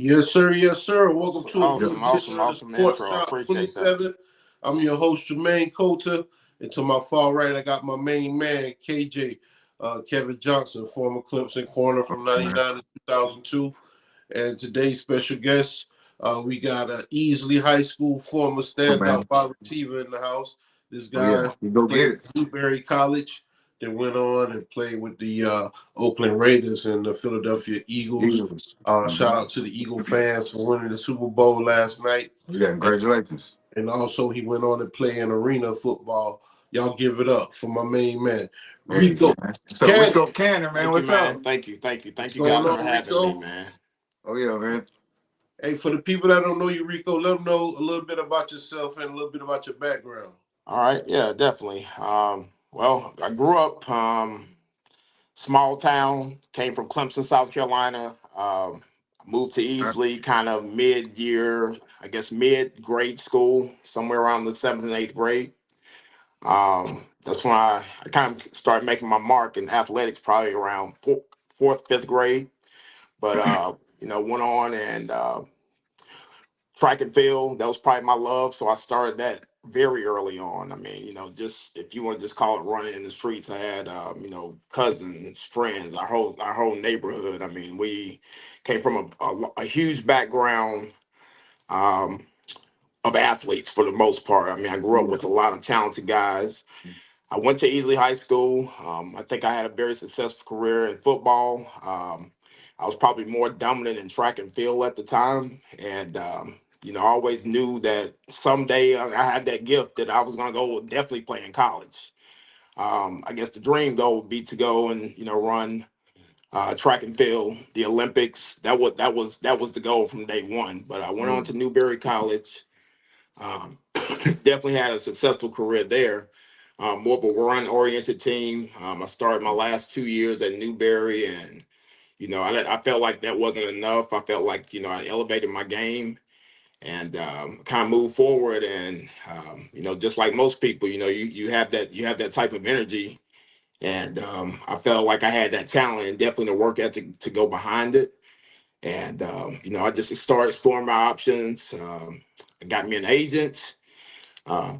Yes, sir. Yes, sir. Welcome to another Awesome, edition awesome, of the awesome Sports intro. I Shop appreciate that. 27. I'm your host, Jermaine Coulter. And to my far right, I got my main man, KJ, Kevin Johnson, former Clemson corner from Man. 99 to 2002. And today's special guest, we got an Easley High School former Oh, standout man. wide receiver in the house. This Oh, yeah. guy You go played get at it. Newberry College, then went on and played with the Oakland Raiders and the Philadelphia Eagles. Eagles. Shout out to the Eagle fans for winning the Super Bowl last night. Yeah, congratulations. And also, he went on to play in arena football. Y'all give it up for my main man, Hey, Rico man. So, Cannon. Rico Cannon, man, Thank you, what's man. up? Thank you, thank you, What's thank you going guys for on, having me, Rico? man. Oh, yeah, man. Hey, for the people that don't know you, Rico, let them know a little bit about yourself and a little bit about your background. All right, yeah, definitely. Well, I grew up small town, came from Clemson, South Carolina. Moved to Easley kind of mid-year, I guess mid-grade school, somewhere around the seventh and eighth grade. That's when I kind of started making my mark in athletics, probably around fourth, fifth grade. But went on and track and field. That was probably my love, so I started that very early on. I mean, just if you want to just call it running in the streets, I had cousins, friends, our whole neighborhood. I mean, we came from a huge background um, of athletes for the most part. I mean, I grew up Yeah. with a lot of talented guys. I went to Easley High School. I think I had a very successful career in football. I was probably more dominant in track and field at the time, and I always knew that someday I had that gift that I was going to go definitely play in college. I guess the dream goal would be to go and run track and field, the Olympics. That was the goal from day one. But I went on to Newberry College. Definitely had a successful career there. More of a run-oriented team. I started my last 2 years at Newberry, and I felt like that wasn't enough. I felt like I elevated my game and kind of moved forward. And just like most people, you have that type of energy, and I felt like I had that talent and definitely the work ethic to go behind it. And I just started exploring my options. I got me an agent.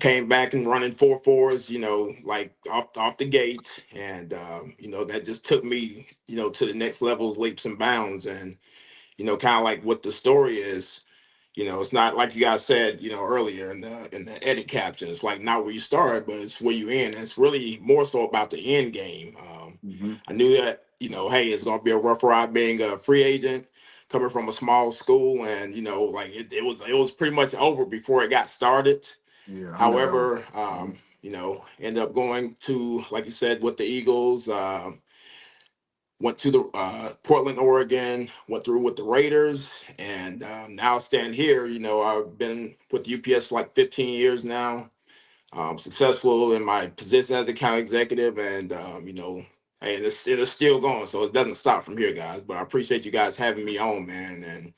Came back and running 4.4s, like off the gate, and that just took me, to the next levels, leaps and bounds, and kind of like what the story is. It's not like you guys said, earlier in the edit caption. It's like not where you start, but it's where you end. And it's really more so about the end game. Mm-hmm. I knew that, hey, it's gonna be a rough ride being a free agent, coming from a small school, and like it was pretty much over before it got started. Yeah, I know. However, ended up going to, like you said, with the Eagles. Went to the Portland, Oregon. Went through with the Raiders, and now I stand here. I've been with UPS like 15 years now. Successful in my position as a county executive, and hey, and it's still going, so it doesn't stop from here, guys. But I appreciate you guys having me on, man, and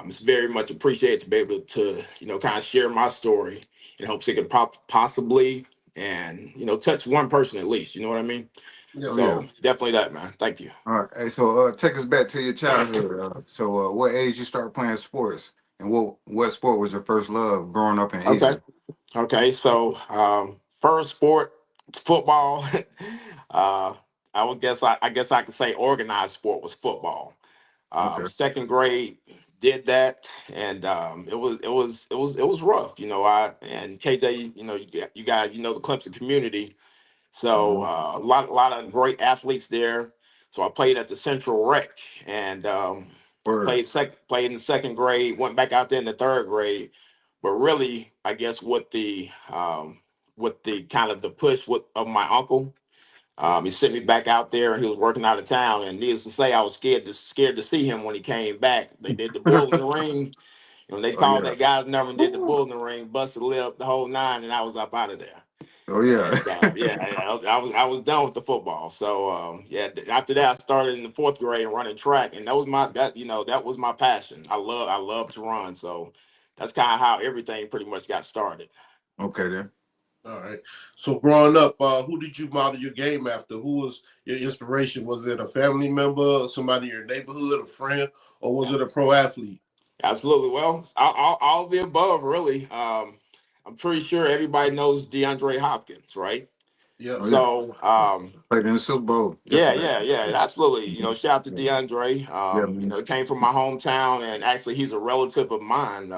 it's very much appreciated to be able to, kind of share my story in hopes it could possibly and, touch one person at least. You know what I mean? Oh, Yes, yeah. So definitely that, man. Thank you. All right. Hey, so take us back to your childhood. What age you start playing sports? And what sport was your first love growing up in Okay. Easley? Okay. So first sport, football. uh, I guess I could say organized sport was football. Okay. Second grade did that, and it was rough. I and KJ, you guys, the Clemson community. So Mm-hmm. a lot of great athletes there. So I played at the Central Rec, and Word. played in the second grade. Went back out there in the third grade, but really, I guess with the kind of the push of my uncle. He sent me back out there, and he was working out of town. And needless to say, I was scared to see him when he came back. They did the bull in the ring, and they Oh, called yeah. that guy's number and did the Woo. bull in the ring, busted lip, the whole nine, and I was up out of there. Oh, yeah. And yeah, I was done with the football. So yeah, after that, I started in the fourth grade running track, and that was my passion. I love to run. So that's kind of how everything pretty much got started. Okay, then. All right. So growing up, who did you model your game after? Who was your inspiration? Was it a family member, somebody in your neighborhood, a friend, or was it a pro athlete? Absolutely. Well, all of the above, really. I'm pretty sure everybody knows DeAndre Hopkins, right? Yep. Oh yeah, So, played in the Super Bowl yeah, yesterday. yeah, absolutely. Mhm. Shout out to Yeah, DeAndre. yeah, man. It came from my hometown, and actually, he's a relative of mine.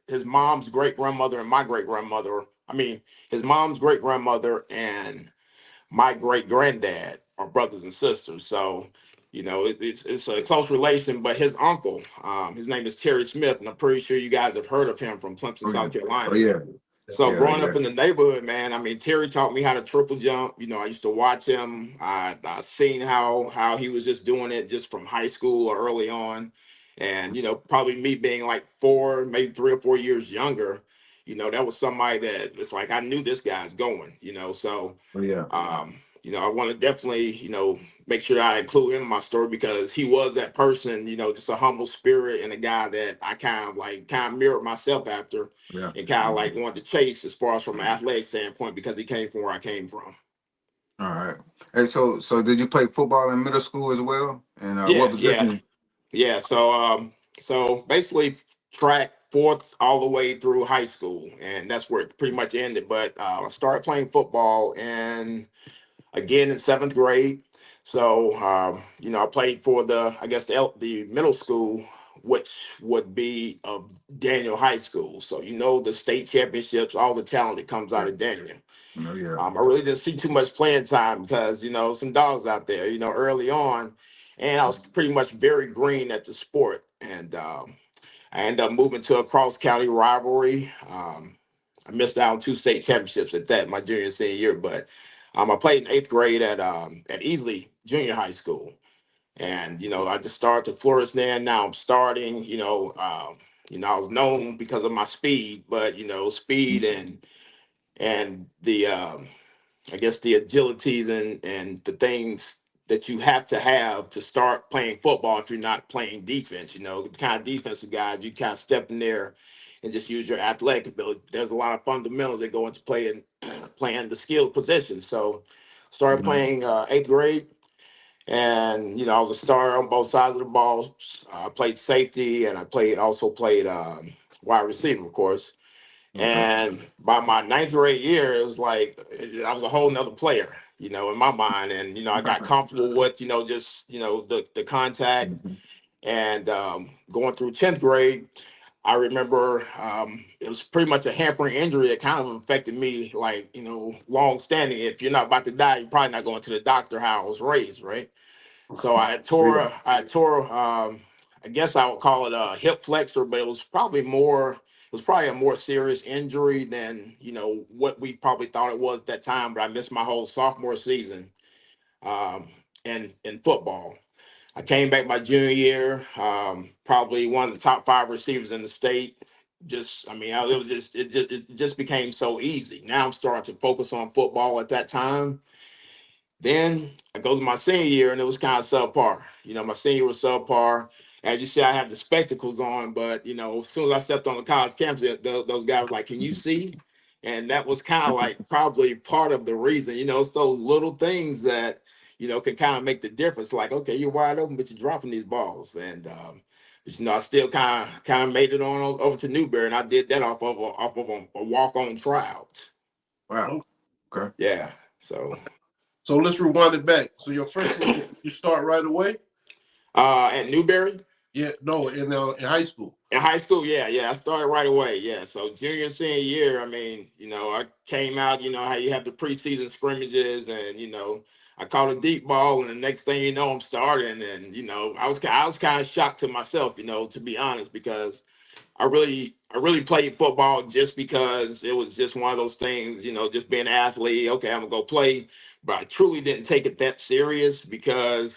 His mom's great grandmother and my great grandmother. I mean, his mom's great grandmother and my great granddad are brothers and sisters. So, it's a close relation. But his uncle, his name is Terry Smith, and I'm pretty sure you guys have heard of him from Clemson, Oh yeah, South oh Carolina. yeah, So yeah, growing yeah. up in the neighborhood, man, I mean, Terry taught me how to triple jump. I used to watch him. I seen how he was just doing it just from high school or early on, and probably me being like 4, maybe 3 or 4 years younger, that was somebody that it's like I knew this guy's going. So Oh yeah, I want to definitely, make sure I include him in my story because he was that person, just a humble spirit and a guy that I kind of mirrored myself after yeah. and kind of like wanted to chase as far as from an athletic standpoint because he came from where I came from. All right. Hey, so did you play football in middle school as well? And what Yeah, yeah, position? yeah. So basically track fourth all the way through high school, and that's where it pretty much ended. But I started playing football and again in seventh grade. So, I played for I guess the middle school, which would be of Daniel High School. So, the state championships, all the talent that comes out Yeah. of Daniel. Oh yeah. I really didn't see too much playing time because, some dogs out there, early on. And I was pretty much very green at the sport. And I ended up moving to a cross county rivalry. I missed out on 2 state championships at that my junior and senior year, but I played in eighth grade at Easley Junior High School, and I just started to flourish there. Now I'm starting. I was known because of my speed, but speed and the I guess the agilities and the things that you have to start playing football if you're not playing defense. The kind of defensive guys you kind of step in there and just use your athletic ability. There's a lot of fundamentals that go into playing playing the skilled position. So started Mhm. playing eighth grade. And I was a starter on both sides of the ball. I played safety, and I also played wide receiver, of course. Okay. And by my ninth grade year, it was like I was a whole nother player, in my mind. And I got comfortable with, just the contact. Mhm. And going through 10th grade, I remember it was pretty much a hampering injury that kind of affected me, like long standing. If you're not about to die, you're probably not going to the doctor. How I was raised, right? So Yeah. I tore, I guess I would call it a hip flexor, but it was probably a more serious injury than, what we probably thought it was at that time. But I missed my whole sophomore season um, in football. I came back my junior year, probably one of the top 5 receivers in the state. It was it just became so easy. Now I'm starting to focus on football at that time. Then I go to my senior year and it was kind of subpar. My senior was subpar. As you see, I have the spectacles on, but as soon as I stepped on the college campus, those guys were like, "Can you see?" And that was kind of like probably part of the reason. It's those little things that can kind of make the difference. Like, okay, you're wide open, but you're dropping these balls, and but, I still kind of made it on over to Newberry, and I did that off of a walk on tryout. Wow. Oh, Okay. Yeah, so. so let's rewind it back. So your freshman year, you start right away? At Newberry Yeah, no, in high school. in high school, yeah, I started right away. Yeah, so junior and senior year, I mean, I came out. How you have the preseason scrimmages, and I caught a deep ball, and the next thing you know, I'm starting, and I was kind of shocked to myself, to be honest, because I really played football just because it was just one of those things, just being an athlete. Okay, I'm gonna go play, but I truly didn't take it that serious because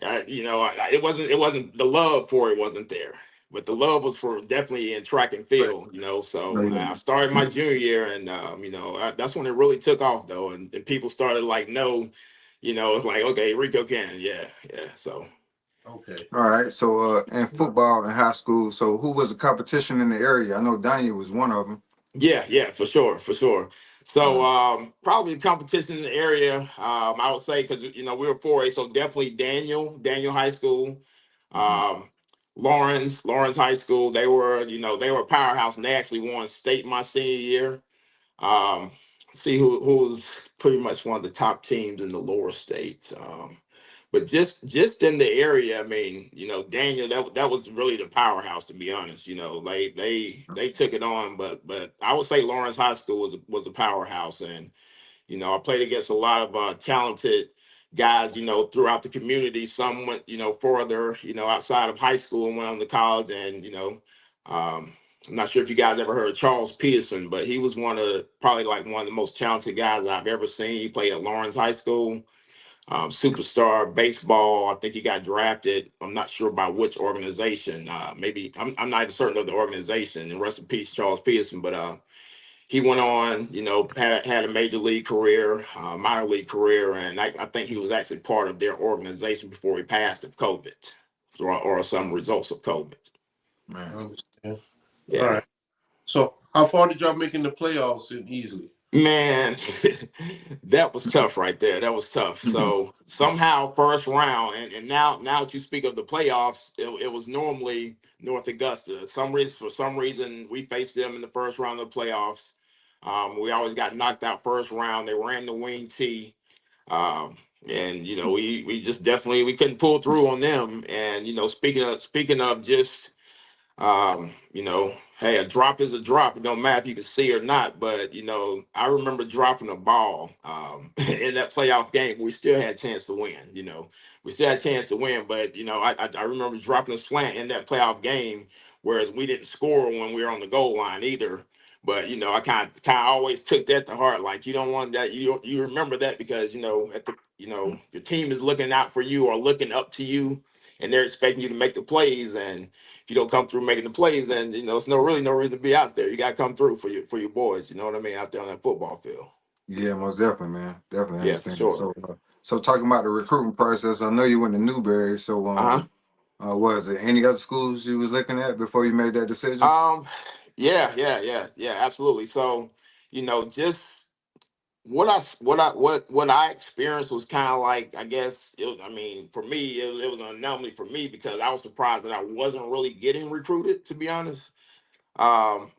it wasn't the love for it wasn't there, but the love was for definitely in track and Right. field. Oh So yeah. I started my junior year, and that's when it really took off though, and people started like, no, it's like okay, Rico can, yeah. So Okay. All right. So in football in high school, so who was the competition in the area? I know Daniel was one of them. Yeah, for sure, for sure. So probably the competition in the area, I would say, because we were 4A, so definitely Daniel High School, Mhm. um, Lawrence High School. They were a powerhouse, and they actually won state my senior year. Um, see who's pretty much one of the top teams in the lower states. But just in the area, I mean, Daniel, that was really the powerhouse, to be honest. They took it on, but I would say Lawrence High School was a powerhouse, and I played against a lot of talented guys, throughout the community. Some went, further, outside of high school and went on to college. And, I'm not sure if you guys ever heard of Charles Peterson, but he was probably like one of the most talented guys I've ever seen. He played at Lawrence High School, superstar baseball. I think he got drafted. I'm not sure by which organization. Maybe I'm not even certain of the organization. And rest in peace, Charles Peterson. But he went on, had a major league career, minor league career, and I think he was actually part of their organization before he passed of COVID, or some results of COVID. I Man. understand. All Yeah. right. So, how far did y'all make in the playoffs in easily? Man, that was tough right there. That was tough. So somehow first round, and now that you speak of the playoffs, it was normally North Augusta. For some reason, we faced them in the first round of the playoffs. We always got knocked out first round. They ran the wing T, um, and we just definitely we couldn't pull through on them. And speaking of just hey, a drop is a drop. It don't matter if you can see or not. But I remember dropping a ball in that playoff game. We still had a chance to win. We still had a chance to win. But I remember dropping a slant in that playoff game, whereas we didn't score when we were on the goal line either. But I kind of always took that to heart. Like, you don't want that. You remember that because your team is looking out for you or looking up to you, and they're expecting you to make the plays. And if you don't come through making the plays, then it's really no reason to be out there. You got to come through for your boys. You know what I mean? Out there on that football field. Yeah, most definitely, man. Definitely Yeah, for understand. sure. So talking about the recruiting process, I know you went to Newberry. So Uh was it any other schools you was looking at before you made that huh. decision? Yeah. Absolutely. So, just what I experienced was kind of like, I guess I mean, for me it was an anomaly for me because I was surprised that I wasn't really getting recruited, to be honest.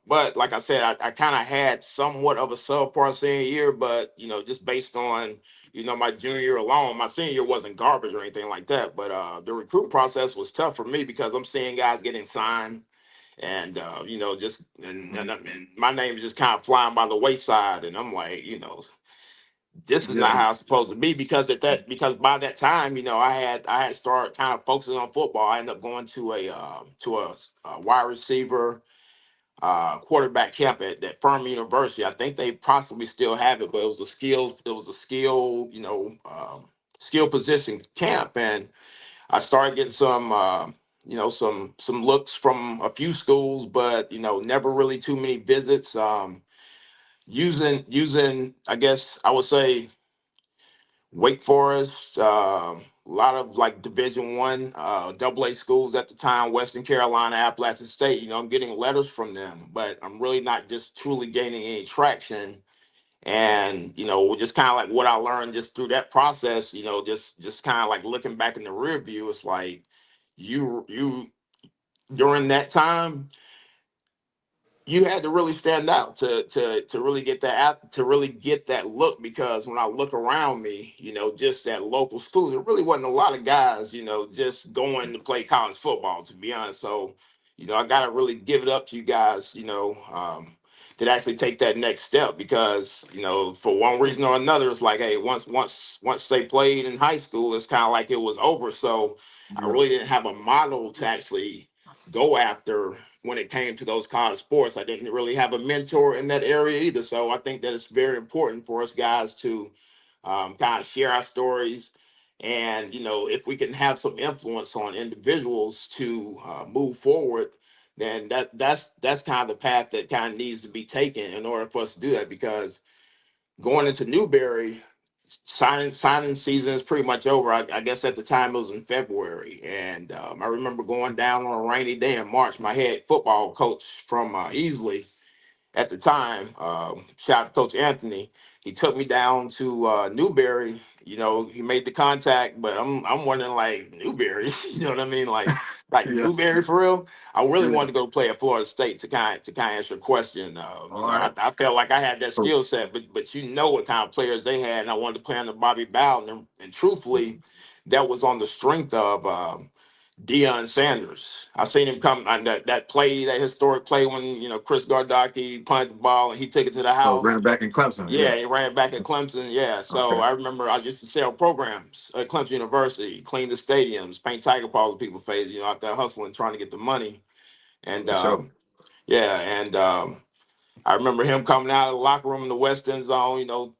But like I said, I kind of had somewhat of a subpar senior year, but just based on my junior year alone, my senior year wasn't garbage or anything like that. But the recruit process was tough for me because I'm seeing guys getting signed, and just and my name is just kind of flying by the wayside, and I'm like, this is Yeah, not how it's supposed to be because by that time, I had started kind of focusing on football. I ended up going to a wide receiver quarterback camp at Furman University. I think they possibly still have it, but it was a skill, skill position camp, and I started getting some looks from a few schools, but never really too many visits. Using I guess I would say Wake Forest, a lot of like Division 1, AA schools at the time, Western Carolina, Appalachian State. I'm getting letters from them, but I'm really not just truly gaining any traction. And just kind of like what I learned just through that process, just kind of like looking back in the rear view, it's like you during that time you had to really stand out to really get that look, because when I look around me, just at local schools, there really wasn't a lot of guys, just going to play college football, to be honest. So, I gotta really give it up to you guys, that actually take that next step, because, for one reason or another, it's like, hey, once they played in high school, it's kind of like it was over. So I yeah, really didn't have a model to actually go after when it came to those college sports. I didn't really have a mentor in that area either. So I think that it's very important for us guys to kind of share our stories. And, if we can have some influence on individuals to move forward, then that's kind of the path that kind of needs to be taken in order for us to do that. Because going into Newberry, signing season is pretty much over. I guess at the time it was in February, and I remember going down on a rainy day in March. My head football coach from Easley, at the time. Shout out to Coach Anthony. He took me down to Newberry. You know, he made the contact, but I'm wondering like Newberry. You know what I mean? Like Yeah. Newberry for real. I really Yeah. wanted to go play at Florida State to kind of answer your question. All You know, right. I felt like I had that So, skill set, but you know what kind of players they had, and I wanted to play under Bobby Bowden, and truthfully, that was on the strength of. Deion Sanders. I seen him come on that play, that historic play when Chris Gardocki punted the ball and he took it to the oh, house. ran back in Clemson. Yeah, Yeah. he ran it back at Clemson. Yeah, so Okay. I remember I used to sell programs at Clemson University, clean the stadiums, paint tiger paws in people's faces, out there hustling, trying to get the money. And For sure. yeah, and I remember him coming out of the locker room in the West End zone.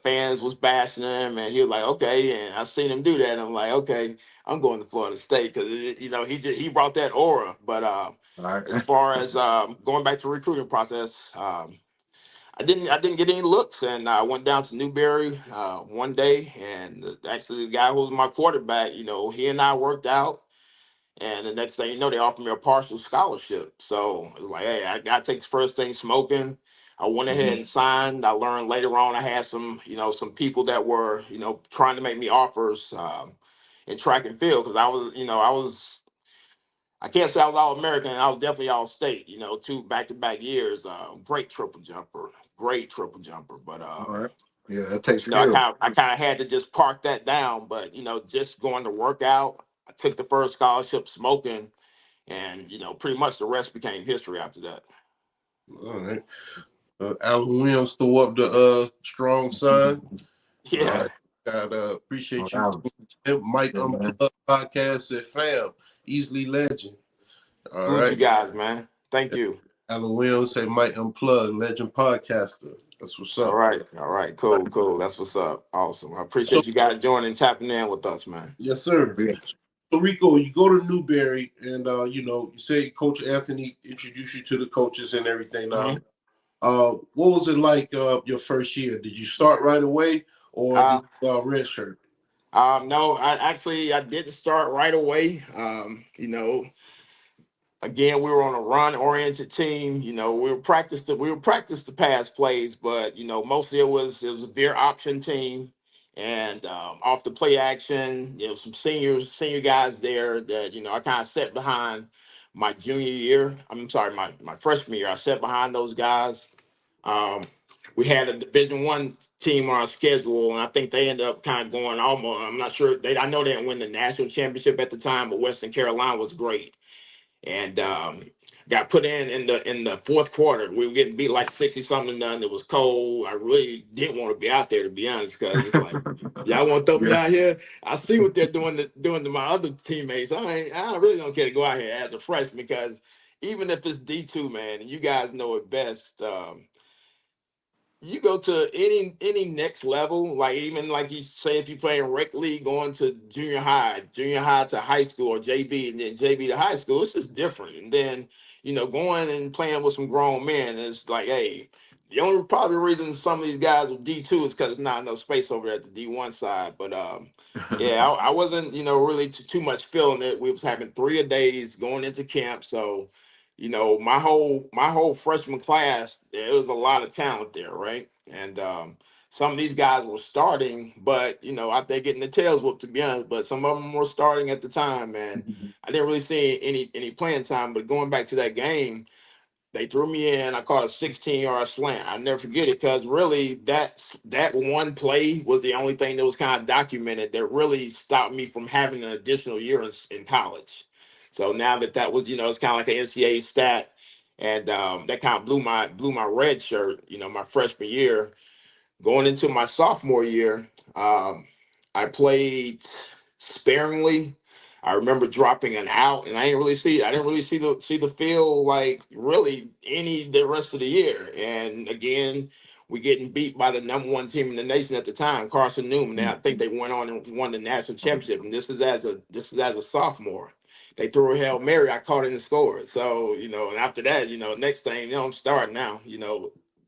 Fans was bashing him, and he was like, "Okay." And I seen him do that. And I'm like, "Okay, I'm going to Florida State," because he brought that aura. But All right. as far as going back to the recruiting process, I didn't get any looks, and I went down to Newberry one day, and actually the guy who was my quarterback, he and I worked out. And the next thing you know, they offered me a partial scholarship. So it was like, hey, I got to take the first thing smoking. I went ahead Mhm. and signed. I learned later on I had some people that were, trying to make me offers in track and field because I can't say I was all American. I was definitely all state. 2 back-to-back years. Great triple jumper, great triple jumper. But All right. Yeah, that takes I skill. kind of had to just park that down. But just going to work out. I took the first scholarship smoking and pretty much the rest became history after that. All right. Alan Williams threw up the strong sign. All Yeah, right. Got Oh, appreciate you Alan. tuning in. Mike Yeah, man. Unplugged podcast said fam. Easily legend. All salute you right. guys, man. Thank you. Alan Williams say Mike Unplugged, legend podcaster. That's what's up. All right, cool. That's what's up. Awesome. I So appreciate you guys joining, tapping in with us, man. yes, sir. Yeah. So Rico, you go to Newberry and you say Coach Anthony introduced you to the coaches and everything now. Mhm. What was it like your first year? Did you start right away or did Uh, you redshirt? no, I didn't start right away. Again, we were on a run-oriented team. We were practiced to pass plays, but mostly it was a veer option team, and off the play action, there was some senior guys there that I kind of set behind my junior year. I'm sorry, my freshman year. I set behind those guys. Um, we had a Division 1 team on our schedule, and I think they ended up kind of going almost. I'm not sure. I know they didn't win the national championship at the time, but Western Carolina was great and got put in the fourth quarter. We were getting beat like 60 something done. It was cold. I really didn't want to be out there to be honest, because it's like y'all want to throw me Yeah. out here. I see what they're doing to my other teammates. I really don't care to go out here as a freshman because even if it's D2, man, and you guys know it best. You go to any next level, like even like you say, if you play in rec league, going to junior high to high school, or JV, and then JV to high school, it's just different. And then going and playing with some grown men is like, hey, the only probably reason some of these guys are D2 is because there's not enough space over at the D1 side. But yeah, I wasn't really too much feeling it. We was having 3 a days going into camp, so my whole freshman class, there was a lot of talent there, right? And some of these guys were starting, but I think getting the tails whooped to be honest. But some of them were starting at the time, and I didn't really see any playing time. But going back to that game, they threw me in. I caught a 16-yard slant. I never forget it because really that one play was the only thing that was kind of documented that really stopped me from having an additional year in college. So now that was it's kind of like an NCAA stat, and that kind of blew my red shirt. My freshman year. Going into my sophomore year, um, I played sparingly. I remember dropping an out, and I didn't really see the field like really any the rest of the year. And again, we getting beat by the number 1 team in the nation at the time, Carson Newman. And I think they went on and won the national championship. And this is as a sophomore. They threw a Hail Mary, I caught it and scored. So, and after that, next thing, I'm starting now,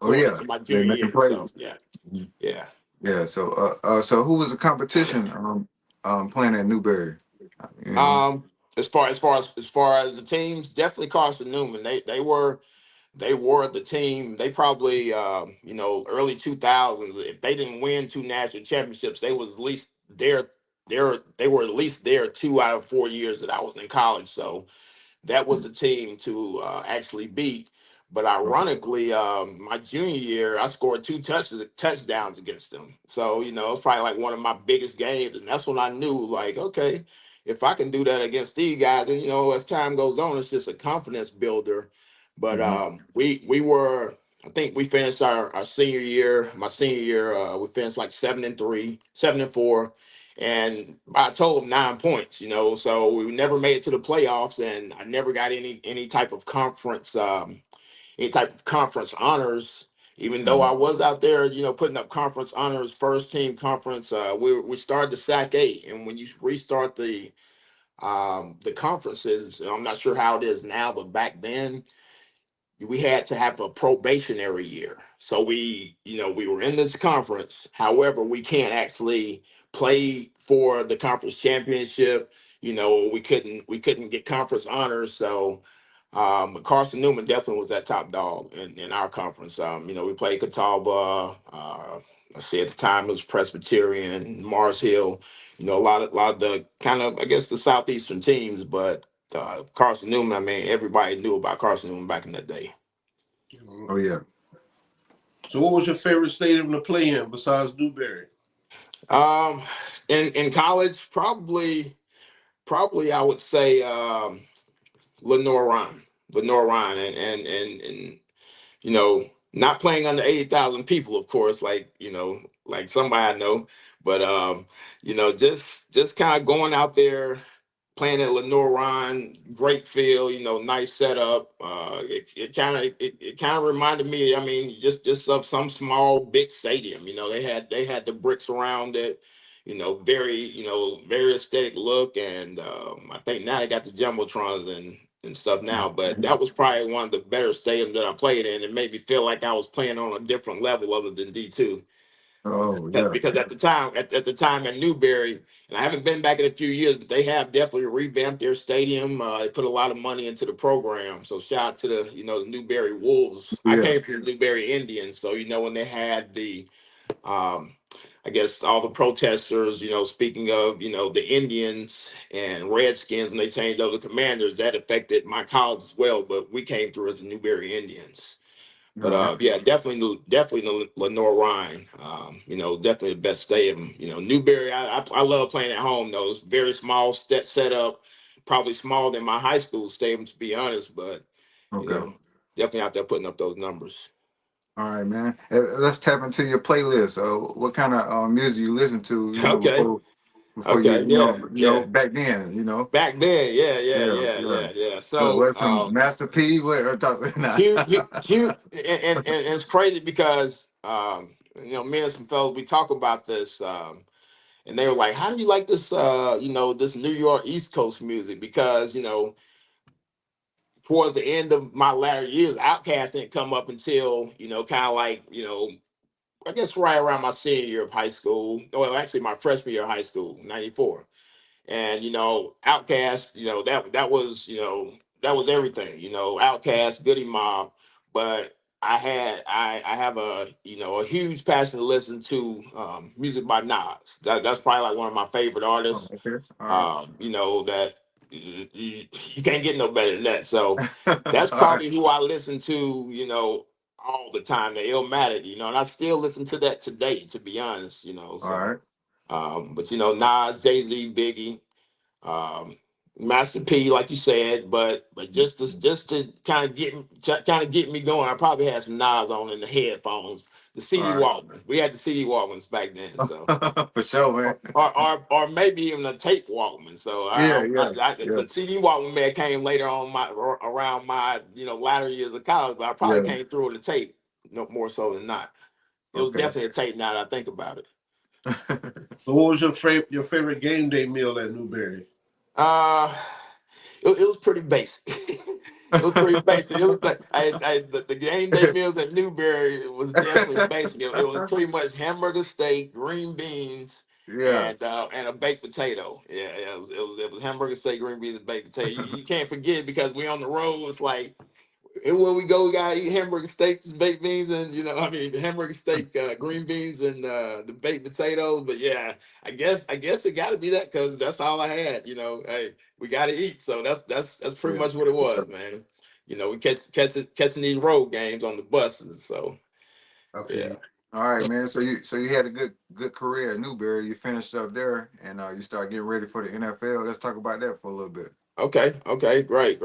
Oh going yeah, into my they junior making year. So plays. yeah, Mhm. yeah. Yeah. So so who was the competition playing at Newberry? You know. As far as the teams, definitely Carson Newman. They were they were the team. They probably, early 2000s. If they didn't win two national championships, they was at least there. They were at least there 2 out of 4 years that I was in college. So that was the team to actually beat. But ironically, my junior year, I scored two touchdowns against them. So, it's probably like one of my biggest games. And that's when I knew, like, okay, if I can do that against these guys, and, as time goes on, it's just a confidence builder. But Mm-hmm. we were, I think we finished our senior year, my senior year, we finished like 7-3, 7-4, and I told him 9 points, so we never made it to the playoffs, and I never got any type of conference honors, even though I was out there, putting up conference honors, first team conference. We started the SAC 8, and when you restart the conferences, I'm not sure how it is now, but back then we had to have a probationary year. So we were in this conference. However, we can't actually play for the conference championship. We couldn't get conference honors. So but Carson Newman definitely was that top dog in our conference. We played Catawba. Let's see, at the time it was Presbyterian, Mars Hill. A lot of the kind of, I guess, the southeastern teams, but Carson Newman, I mean, everybody knew about Carson Newman back in that day. Oh yeah. So, what was your favorite stadium to play in besides Newberry? Um, in college, probably I would say Lenore Ryan, and not playing under 80,000 people, of course, like somebody I know, but just kind of going out there playing at Lenore Ryan, great field, nice setup. It kind of reminded me, I mean, just of some small big stadium. They had the bricks around it, very aesthetic look, and I think now they got the jumbotrons and stuff now. But that was probably one of the better stadiums that I played in. It made me feel like I was playing on a different level other than D2. Oh yeah. Because at the time at Newberry, and I haven't been back in a few years, but they have definitely revamped their stadium. They put a lot of money into the program. So shout out to the Newberry Wolves. I Yeah. came from the Newberry Indians, so when they had the um, I guess all the protesters, speaking of, the Indians and Redskins, when they changed over the commanders, that affected my college as well. But we came through as the Newberry Indians. All But right. yeah, definitely Lenore Ryan. Definitely the best stadium. Newberry. I love playing at home though. It's very small setup, probably smaller than my high school stadium to be honest. But you Okay. know, definitely out there putting up those numbers. All right, man. Let's tap into your playlist. What kind of music you listen to? Okay. Before you, Okay. Yeah. Yeah. back then, Back then. Yeah. Yeah. Yeah, Yeah. yeah. Yeah. Yeah. What, So some Master P? What? Nah. huge, and it's crazy because me and some fellas we talk about this. And they were like, "How do you like this? This New York East Coast music?" Because towards the end of my latter years, Outkast didn't come up until kind of like I guess right around my senior year of high school. Well, actually, my freshman year of high school, '94. And Outkast, that was everything. Outkast, Goody Mob, but I have a huge passion to listen to music by Nas. That's probably like one of my favorite Oh, artists. okay. All That you can't get no better than that. So right. that's All right. probably who I listen to. All the time, the Illmatic. And I still listen to that today. To be honest, All so. right. But Nas, Jay Z, Biggie, um, Master P, like you said, but just to kind of get me going, I probably had some Nas on in the headphones, the All CD right. Walkman. We had the CD Walkmans back then, so For sure, man. or maybe even a tape Walkman. So Yeah, yeah, yeah, the CD Walkman may have came later on around my latter years of college, but I probably yeah. came through with a tape, no more so than not. It was Okay. definitely a tape. Now that I think about it. So, what was your favorite game day meal at Newberry? Uh, it was pretty basic. It was pretty basic. It was like the game day meals at Newberry was definitely basic. It was pretty much hamburger steak, green beans, Yeah. and a baked potato. Yeah, it was hamburger steak, green beans, and baked potato. You can't forget it because we on the road. It's like everywhere we go, we gotta eat hamburger steaks, baked beans, and hamburger steak, green beans, and the baked potatoes. But yeah, I guess it got to be that because that's all I had. Hey, we got to eat, so that's pretty Yeah, much what it was, man. We catching these road games on the buses, so I feel yeah. you. all right, man. So you had a good career at Newberry. You finished up there, and you start getting ready for the NFL. Let's talk about that for a little bit. Okay, great.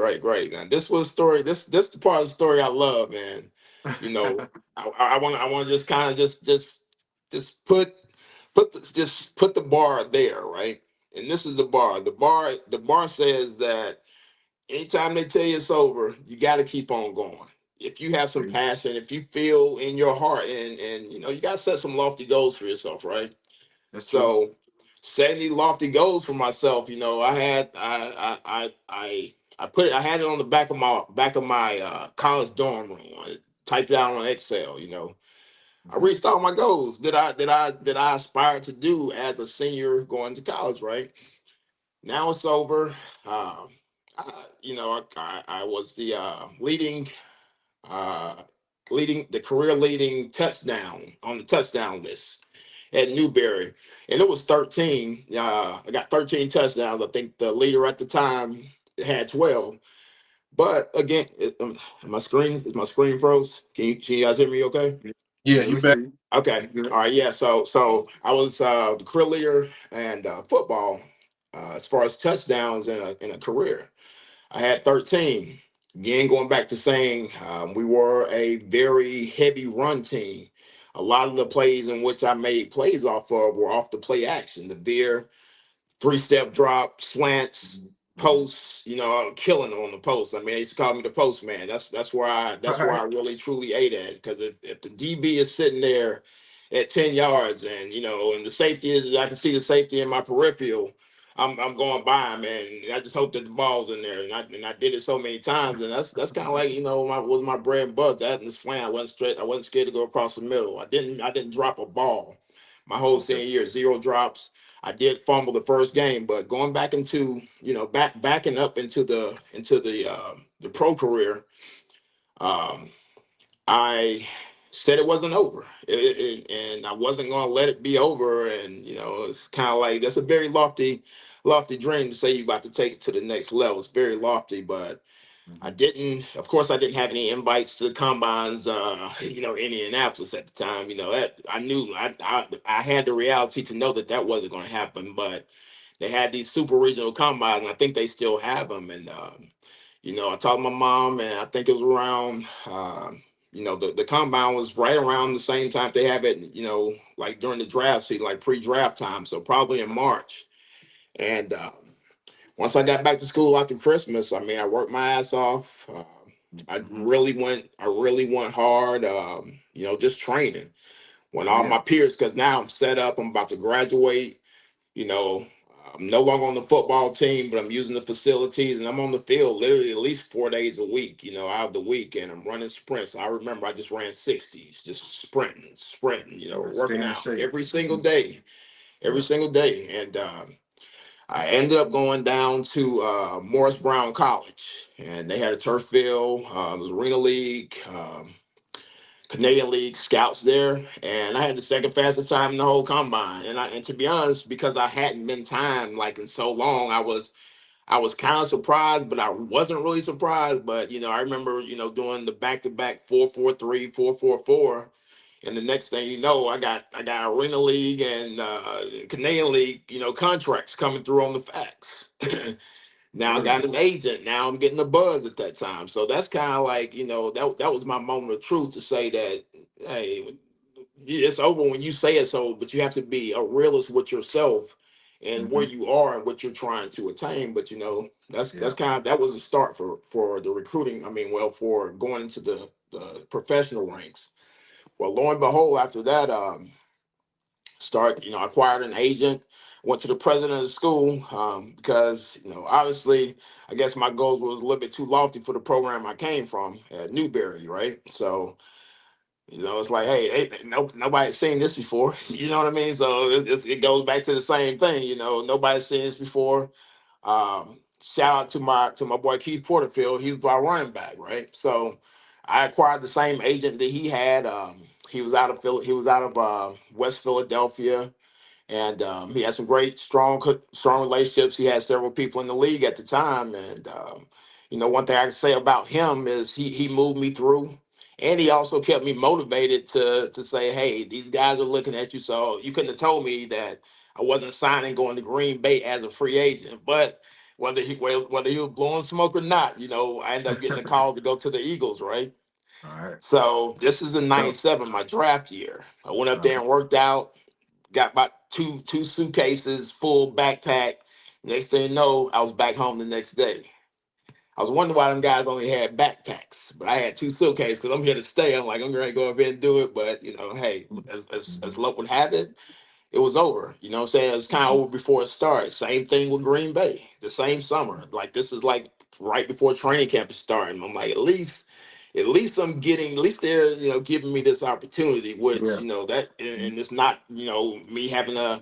Now this was a story. This the part of the story I love, man. You know, I want to just kind of just just put the bar there, right? And this is the bar. The bar says that anytime they tell you it's over, you got to keep on going. If you have some passion, if you feel in your heart, and you got to set some lofty goals for yourself, right? That's true. So setting these lofty goals for myself, I had I put it I had it on the back of my college dorm room. I typed it out on Excel. I Hmm. reached all my goals that I aspired to do as a senior going to college. Right now it's over. I was the uh, leading the career leading touchdown on the touchdown list at Newberry, and it was 13. I got 13 touchdowns. I think the leader at the time had 12. But again, my screen froze? Can you guys hear me? Okay. Yeah, Yeah, you we bet. see you. You Okay. good? All right. Yeah. So I was the career leader and football as far as touchdowns in a career. I had 13. Again, going back to saying we were a very heavy run team. A lot of the plays in which I made plays off of were off the play action, the veer, three-step drop, slants, Hmm. posts. Killing on the post. I mean, they used to call me the post man. That's where I All that's where right. I really truly ate at. Because if the DB is sitting there at 10 yards, and the safety is, I can see the safety in my peripheral. I'm going by him, and I just hope that the ball's in there. And I did it so many times, and that's kind of like my bread and butter. That and the slant. I wasn't scared to go across the middle. I didn't drop a ball my whole Okay. senior year. Zero drops. I did fumble the first game, but going back into backing up into the pro career, um, I said it wasn't over, and I wasn't going to let it be over. And it's kind of like that's a very lofty dream to say you're about to take it to the next level. It's very lofty, but I Hmm. didn't. Of course, I didn't have any invites to the combines. Indianapolis at the time. That I knew. I had the reality to know that that wasn't going to happen, but they had these super regional combines, and I think they still have them. And I talked to my mom, and I think it was around. The combine was right around the same time they have it. Like during the draft season, like pre-draft time. So probably in March. And once I got back to school after Christmas, I mean, I worked my ass off. I Hmm. really went. I really went hard. Just training. When all Yeah. my peers, because now I'm set up. I'm about to graduate. You know, I'm no longer on the football team, but I'm using the facilities and I'm on the field literally at least 4 days a week, out of the week, and I'm running sprints. I remember I just ran 60s, just sprinting, Yeah. working Stay in out shape. every Yeah. single day. And I ended up going down to Morris Brown College, and they had a turf field. It was Arena League. Canadian League scouts there, and I had the second fastest time in the whole combine. And to be honest, because I hadn't been timed like in so long, I was kind of surprised, but I wasn't really surprised. But I remember doing the back to back 4.43, 4.44, and the next thing you know, I got Arena League and Canadian League contracts coming through on the fax. Now I Really. got an agent. Now I'm getting a buzz at that time. So that's kind of like, that was my moment of truth to say that, hey, it's over when you say it's over, but you have to be a realist with yourself and where Hmm. you are and what you're trying to attain. But that's Yeah. kind of that was a start for the recruiting. I mean, well, for going into the professional ranks. Well, lo and behold, after that, I acquired an agent, went to the president of the school because obviously I guess my goals was a little bit too lofty for the program I came from at Newberry, right? So it's like, hey, nobody's seen this before. You know what I mean? So it goes back to the same thing. Nobody's seen this before. shout out to my boy Keith Porterfield. He was our running back, right? So I acquired the same agent that he had. He was out of he was out of West Philadelphia, and he had some great, strong relationships. He had several people in the league at the time, and one thing I can say about him is he moved me through, and he also kept me motivated to say, hey, these guys are looking at you. So you couldn't have told me that I wasn't signing going to Green Bay as a free agent, but. Whether he was blowing smoke or not, I ended up getting a call to go to the Eagles, right? All right. So this is in So, '97, my draft year. I went up all there and worked out, got about two suitcases, full backpack. Next thing you know, I was back home the next day. I was wondering why them guys only had backpacks, but I had two suitcases because I'm here to stay. I'm like, I'm going to go up there and do it. But, hey, as luck would have it was over. You know what I'm saying? It was kind of over before it started. Same thing with Green Bay, the same summer. Like, this is like right before training camp is starting. I'm like, at least at least they're, giving me this opportunity, which, yeah. that, and it's not, me having a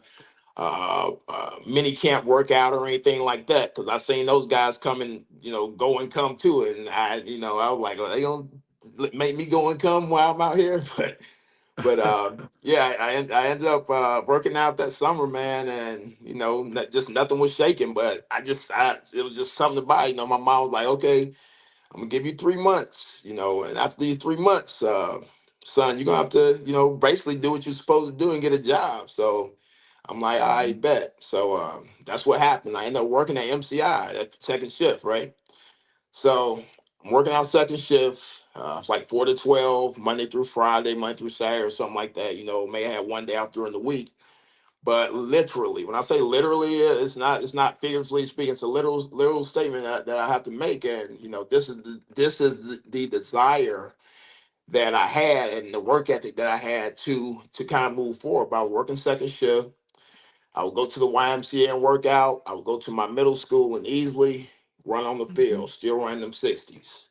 mini camp workout or anything like that. Cause I seen those guys come and, go and come to it. And I was like, are they going to make me go and come while I'm out here? But yeah, I ended up working out that summer, man, and just nothing was shaking. But it was just something about it. My mom was like, okay, I'm gonna give you 3 months, and after these 3 months, son, you're gonna have to, basically do what you're supposed to do and get a job. So I'm like, I bet. So that's what happened. I ended up working at MCI at second shift, right? So I'm working out second shift. It's like 4 to 12, Monday through Friday, Monday through Saturday, or something like that. May have one day off during the week. But literally, when I say literally, it's not figuratively speaking. It's a literal statement that I have to make. And this is the desire that I had and the work ethic that I had to kind of move forward by working second shift. I would go to the YMCA and work out. I would go to my middle school and easily run on the field, still running them 60s.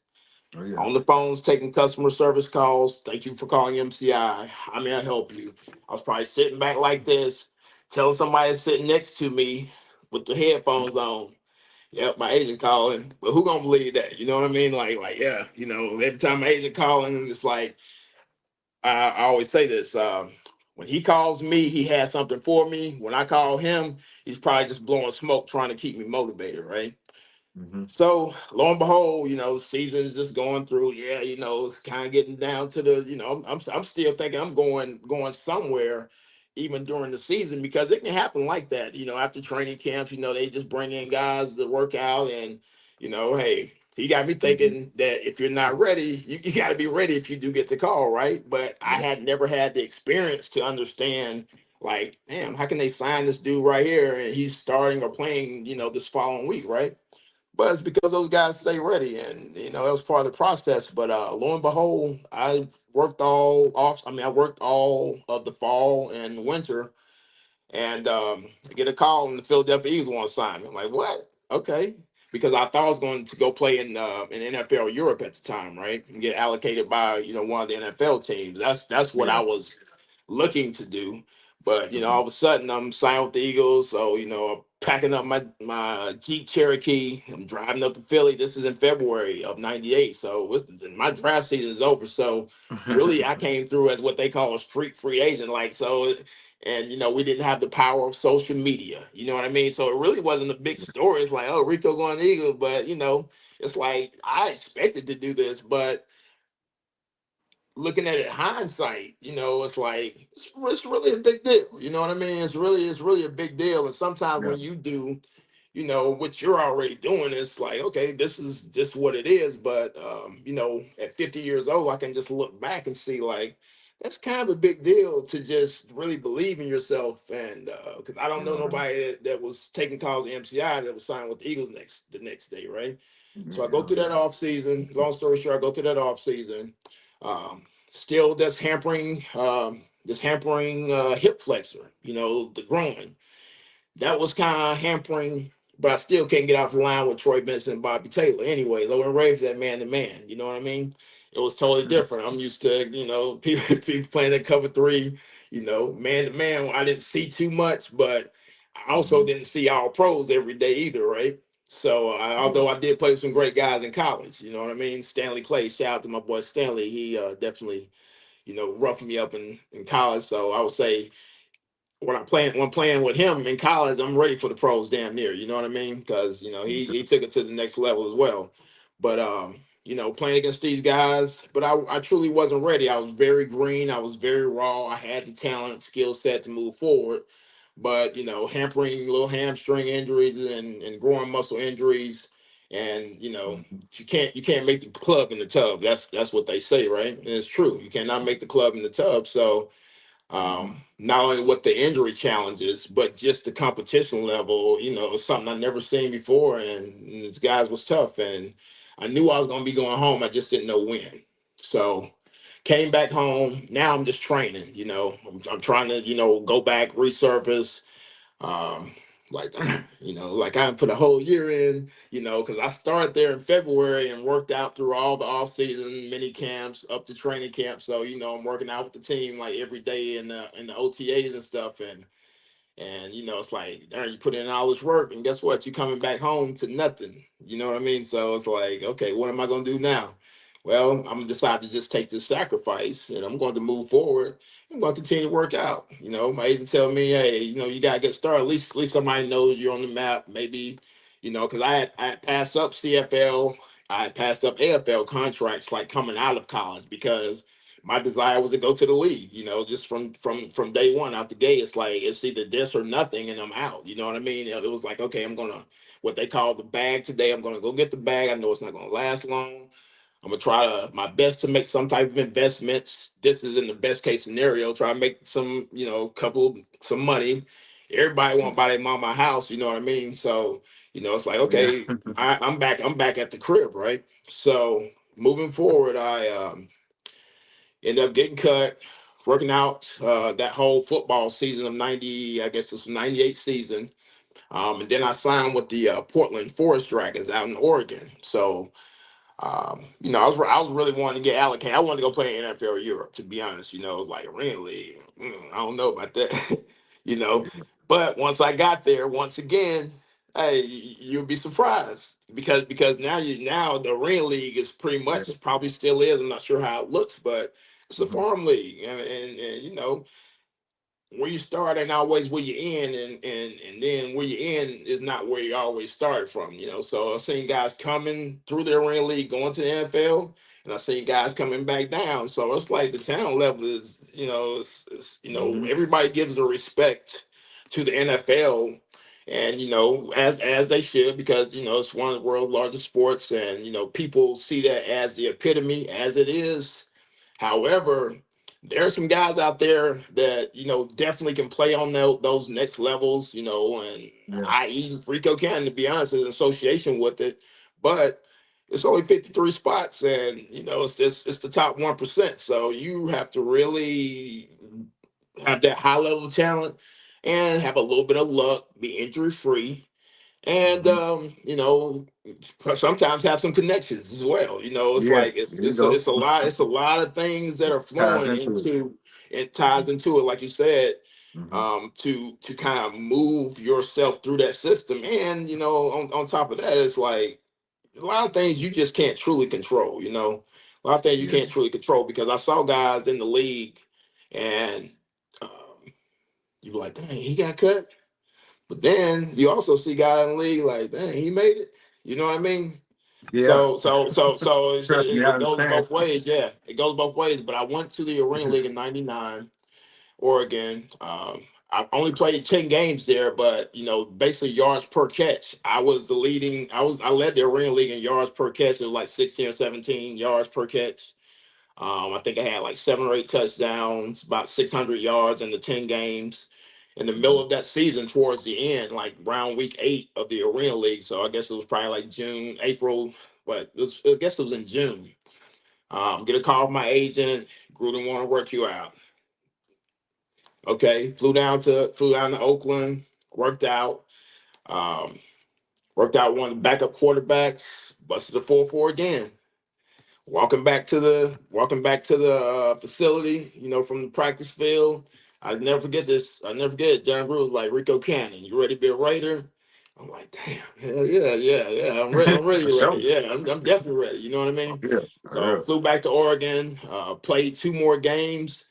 Oh yeah. On the phones, taking customer service calls. Thank you for calling MCI. How may I help you? I was probably sitting back like this, telling somebody sitting next to me with the headphones on. Yep, my agent calling. But who gonna believe that? You know what I mean? Like, yeah, every time my agent calling, it's like I always say this. When he calls me, he has something for me. When I call him, he's probably just blowing smoke, trying to keep me motivated, right? Mm-hmm. So lo and behold, season's just going through. Yeah, it's kind of getting down to the. I'm still thinking I'm going somewhere, even during the season because it can happen like that. After training camps, they just bring in guys to work out, and hey, he got me Mm-hmm. thinking that if you're not ready, you got to be ready if you do get the call, right? But I Yeah. had never had the experience to understand. Like, damn, how can they sign this dude right here and he's starting or playing, this following week, right? But it's because those guys stay ready, and that was part of the process. But lo and behold, I worked all off. I mean, I worked all of the fall and winter, and I get a call, and the Philadelphia Eagles want to sign me. I'm like, what? Okay, because I thought I was going to go play in NFL Europe at the time, right, and get allocated by one of the NFL teams. That's what Yeah. I was looking to do. But Mm-hmm. all of a sudden I'm signed with the Eagles, so I'm packing up my Jeep Cherokee. I'm driving up to Philly. This is in February of '98, so my draft season is over. So really, I came through as what they call a street free agent, like so. And we didn't have the power of social media. You know what I mean? So it really wasn't a big story. It's like, oh, Rico going to the Eagles, but it's like I expected to do this, but looking at it hindsight, it's like it's really a big deal. You know what I mean? It's really a big deal. And sometimes Yeah. when you do, what you're already doing, it's like, okay, this is just what it is. But at 50 years old, I can just look back and see like that's kind of a big deal to just really believe in yourself. And because I don't know Yeah. nobody that was taking calls at MCI that was signed with the Eagles the next day, right? So I go Yeah. through that off season. Long story short, I go through that off season. Um, Still, that's hampering hip flexor. The groin. That was kind of hampering, but I still can't get off the line with Troy Benson and Bobby Taylor. Anyways, I wasn't ready for that man to man. You know what I mean? It was totally different. I'm used to people playing at cover three. Man to man. I didn't see too much, but I also Mm-hmm. didn't see all pros every day either, right? So although I did play with some great guys in college, you know what I mean. Stanley Clay, shout out to my boy Stanley. He definitely roughed me up in college. So I would say when playing with him in college, I'm ready for the pros damn near. You know what I mean? Because he took it to the next level as well. But playing against these guys, but I truly wasn't ready. I was very green. I was very raw. I had the talent, skill set to move forward, but hampering little hamstring injuries and growing muscle injuries, and you can't make the club in the tub. That's what they say, right? And it's true. You cannot make the club in the tub. So not only what the injury challenges, but just the competition level, something I've never seen before. And these guys was tough. And I knew I was going to be going home. I just didn't know when. So came back home. Now I'm just training, I'm trying to, go back, resurface, um, like, like I put a whole year in, because I started there in February and worked out through all the off season mini camps up to training camp. So, I'm working out with the team like every day in the OTAs and stuff. And it's like, darn, you put in all this work, and guess what? You're coming back home to nothing. You know what I mean? So it's like, okay, what am I going to do now? Well, I'm gonna decide to just take this sacrifice, and I'm going to move forward. I'm going to continue to work out. My agent tell me, hey, you gotta get started. At least somebody knows you're on the map. Maybe, because I had passed up CFL, I had passed up AFL contracts like coming out of college because my desire was to go to the league. Just from day one out the gate, it's like it's either this or nothing, and I'm out. You know what I mean? It was like, okay, I'm gonna what they call the bag today. I'm gonna go get the bag. I know it's not gonna last long. I'm gonna try my best to make some type of investments. This is in the best case scenario. Try to make some, some money. Everybody want to buy their mama a house. You know what I mean? So, it's like, Yeah. okay, I'm back. I'm back at the crib, right? So moving forward, I ended up getting cut, working out that whole football season of 90, I guess it's 98 season. And then I signed with the Portland Forest Dragons out in Oregon. So, I was really wanting to get allocated. I wanted to go play in NFL Europe, to be honest, like really, I don't know about that, you know. But once I got there, once again, hey, you'll be surprised because now the Arena League is pretty Yeah. much probably still is. I'm not sure how it looks, but it's a Mhm. farm league, and where you start ain't always where you end, and then where you end is not where you always started from. So I've seen guys coming through the arena league going to the NFL, and I've seen guys coming back down. So it's like the talent level is, Mhm. everybody gives the respect to the NFL, and as they should, because it's one of the world's largest sports, and people see that as the epitome, as it is. However, there are some guys out there that definitely can play on those next levels, and Yeah. i.e. Rico can, to be honest, in association with it. But it's only 53 spots, and it's the top 1%. So you have to really have that high level of talent and have a little bit of luck, be injury free, and Mhm. sometimes have some connections as well. It's Yeah. like it's There you it's a, go. it's a lot it's a lot of things that are Ties flowing into it. into it, ties into it, like you said, Hmm. to kind of move yourself through that system. And on top of that, it's like a lot of things you just can't truly control. A lot of things you Yeah. can't truly control, because I saw guys in the league, and um, you were like, dang, he got cut. But then you also see guys in the league like, dang, he made it. You know what I mean? Yeah. So Trust me, I it goes understand. both ways. Yeah, it goes both ways. But I went to the Arena League in '99, Oregon. I only played 10 games there, but basically yards per catch. I led the Arena League in yards per catch. It was like 16 or 17 yards per catch. I think I had like 7 or 8 touchdowns, about 600 yards in the 10 games. In the middle Mhm. of that season, towards the end, like around week 8 of the Arena League. So I guess it was probably like June, April, but I guess it was in June. Get a call from my agent. Gruden want to work you out. Okay, flew down to Oakland, worked out, um, worked out one of the backup quarterbacks, busted a 4-4 again. Walking back to the facility, from the practice field. I never forget this. I never forget it. John Brew was like, Rico Cannon, you ready to be a Raider? I'm like, damn, hell yeah. I'm ready. I'm For really ready. sure. Yeah, I'm definitely ready. You know what I Oh, mean? yeah. So flew back to Oregon, played 2 more games,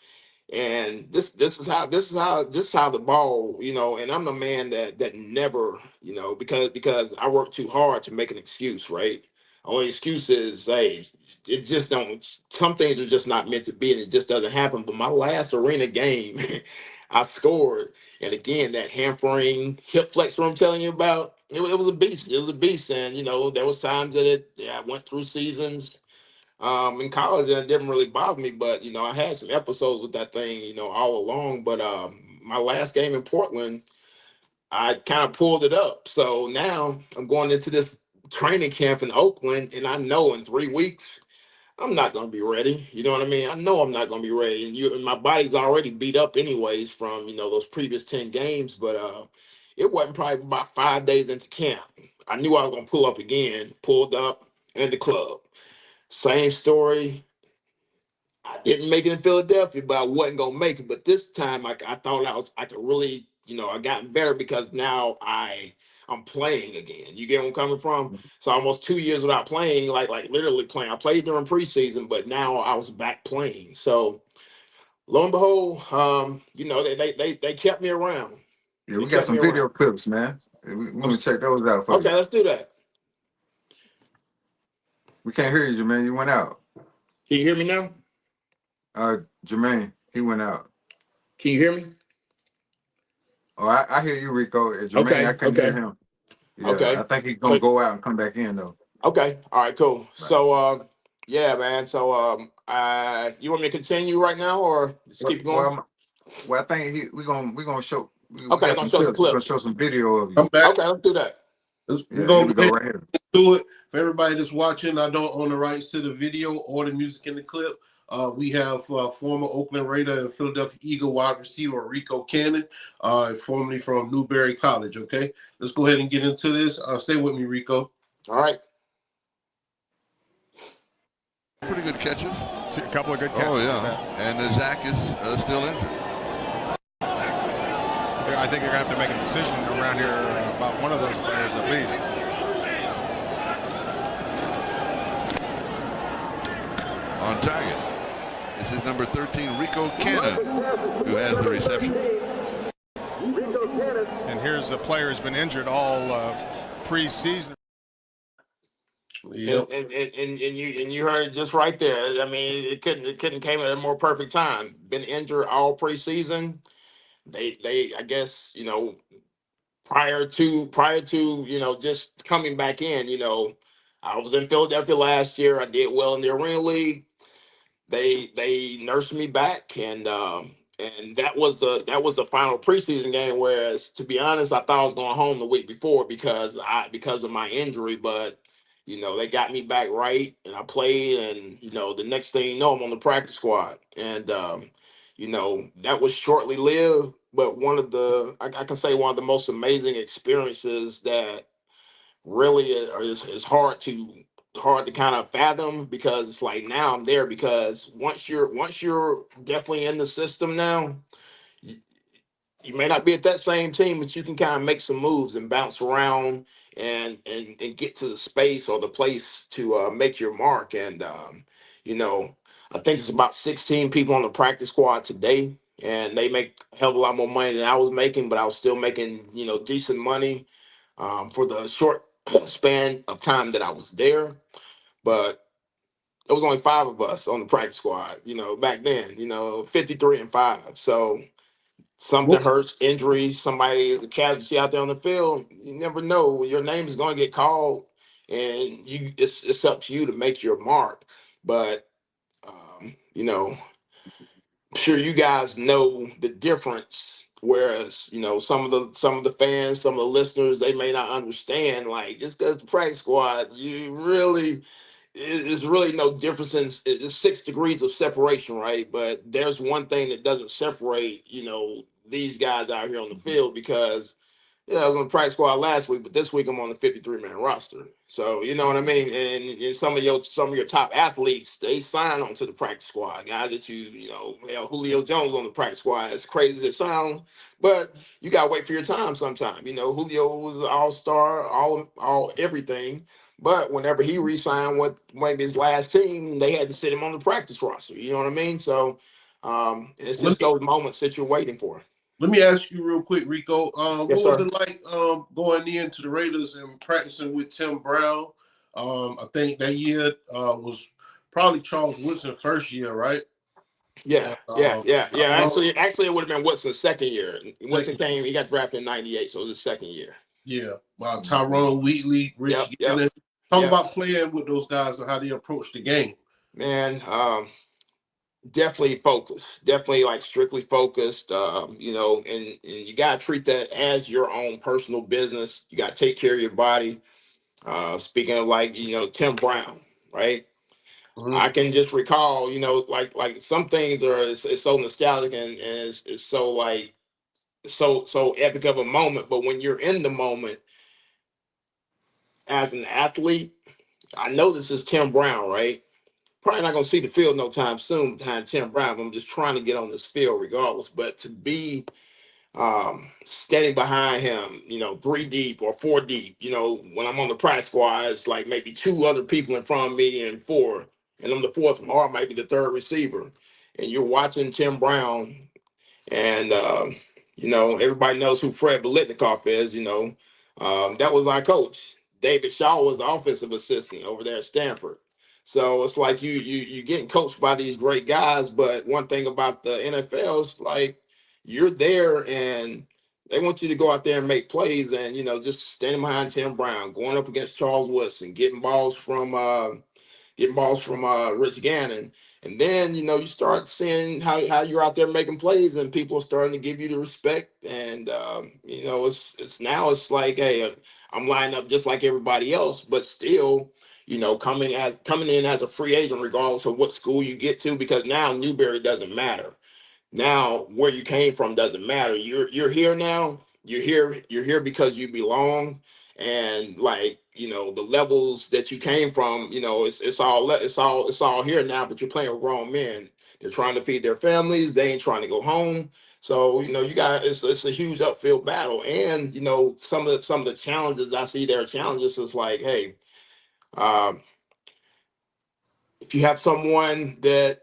and this is how the ball, and I'm the man that never, because I work too hard to make an excuse, right? Only excuse is, hey, it just don't, some things are just not meant to be, and it just doesn't happen. But my last arena game, I scored, and again, that hampering hip flexor I'm telling you about, it was a beast. It was a beast. And there was times that I went through seasons in college, and it didn't really bother me. But I had some episodes with that thing, all along. But my last game in Portland, I kind of pulled it up. So now I'm going into this training camp in Oakland, and I know in 3 weeks I'm not going to be ready. You know what I mean? I know I'm not going to be ready, and my body's already beat up anyways from those previous 10 games. But it wasn't probably about 5 days into camp. I knew I was going to pull up again. Pulled up in the club. Same story. I didn't make it in Philadelphia, but I wasn't gonna make it. But this time, I thought I could really, I got better because now I'm playing again. You get where I'm coming from? So almost 2 years without playing, like literally playing. I played during preseason, but now I was back playing. So lo and behold, they kept me around. Yeah, They we got kept me some around. video clips, man. We gonna check those out for you. Okay, let's do that. We can't hear you, Jermaine. You went out. Can you hear me now? Jermaine, he went out. Can you hear me? Oh, I hear you, Rico. Jermaine, I Okay, couldn't hear okay, him. Yeah, I okay. think he's gonna So go out and come back in though. okay. All right, cool. Right. So yeah, man. So you want me to continue right now or just Well, keep going? well, I think we gonna show we Okay, I'm got gonna some show some clips. We're gonna clips. show some video of you. I'm back. Okay, let's do that. We're Yeah, here gonna we go go ahead right here. and do it. For everybody that's watching, I don't own the rights to the video or the music in the clip. We have former Oakland Raider and Philadelphia Eagle wide receiver Rico Cannon, formerly from Newberry College. Okay, let's go ahead and get into this. Stay with me, Rico. All right. Pretty good catches. A couple of good catches. Oh, yeah. And Zach is still injured. I think you're going to have to make a decision around here about one of those players at least. On target. This is number 13, Rico Cannon, who has the reception. And here's a player who's been injured all preseason. Yep. And you heard it just right there. I mean, it couldn't came at a more perfect time. Been injured all preseason. They I guess prior to just coming back in. I was in Philadelphia last year. I did well in the Arena League. They nursed me back, and that was the final preseason game. Whereas, to be honest, I thought I was going home the week before because of my injury. But they got me back right, and I played. And the next thing you know, I'm on the practice squad. And that was shortly lived, but I can say one of the most amazing experiences that really is hard to kind of fathom, because it's like now I'm there, because once you're definitely in the system now, you, you may not be at that same team, but you can kind of make some moves and bounce around and get to the space or the place to make your mark. And you know I think it's about 16 people on the practice squad today, and they make a hell of a lot more money than I was making, but I was still making decent money for the short span of time that I was there. But there was only 5 of us on the practice squad, back then, 53 and 5. So something What, hurts, injury, somebody is a casualty out there on the field. You never know when your name is going to get called, and it's up to you to make your mark. But I'm sure you guys know the difference. Whereas, some of the fans, some of the listeners, they may not understand. Like, just because the practice squad, it's really no difference. It's 6 degrees of separation, right? But there's one thing that doesn't separate, these guys out here on the field, because Yeah, I was on the practice squad last week, but this week I'm on the 53-man roster. So you know what I mean. And some of your top athletes, they sign onto the practice squad. Guys that you know, hell, Julio Jones on the practice squad. As crazy as it sounds, but you gotta wait for your time. Sometime, you know, Julio was an all-star, all everything. But whenever he re-signed with maybe his last team, they had to sit him on the practice roster. You know what I mean? So it's Let just me those moments that you're waiting for. let me ask you real quick, Rico. Yes, What was sir. it like going into the Raiders and practicing with Tim Brown? I think that year was probably Charles Woodson first year, right? Yeah, And yeah. Tyrone, Actually, it would have been Woodson's second year. Woodson second, came, he got drafted in '98, so it was his second year. yeah, Tyrone Wheatley, Yep, Rich yep, Gannon. Talk yep. about playing with those guys and how they approach the game. Man, definitely focused. Definitely like strictly focused. You know, and you gotta treat that as your own personal business. You gotta take care of your body. Speaking of like, you know, Tim Brown, right? Mhm. I can just recall, you know, like some things are it's so nostalgic and it's so like so epic of a moment. But when you're in the moment as an athlete, I know this is Tim Brown, right? Probably not gonna see the field no time soon behind Tim Brown. I'm just trying to get on this field regardless. But to be standing behind him, you know, 3 deep or 4 deep, you know, when I'm on the practice squad, it's like maybe two other people in front of me and four, and I'm the fourth one, or maybe the third receiver. And you're watching Tim Brown. And you know, everybody knows who Fred Biletnikoff is. You know, that was our coach. David Shaw was the offensive assistant over there at Stanford. So it's like you getting coached by these great guys. But one thing about the NFL is like you're there and they want you to go out there and make plays. And you know, just standing behind Tim Brown, going up against Charles Woodson, getting balls from Rich Gannon. And then, you know, you start seeing how you're out there making plays and people are starting to give you the respect. And, you know, it's now it's like, hey, I'm lining up just like everybody else, but still, you know, coming in as a free agent, regardless of what school you get to, because now Newberry doesn't matter. Now where you came from doesn't matter. You're here now. You're here because you belong. And like, you know, the levels that you came from, you know, it's all here now, but you're playing with grown men. They're trying to feed their families, they ain't trying to go home. So, you know, you got it's a huge upfield battle. And, you know, some of the challenges I see there, challenges is like, hey, um, if you have someone that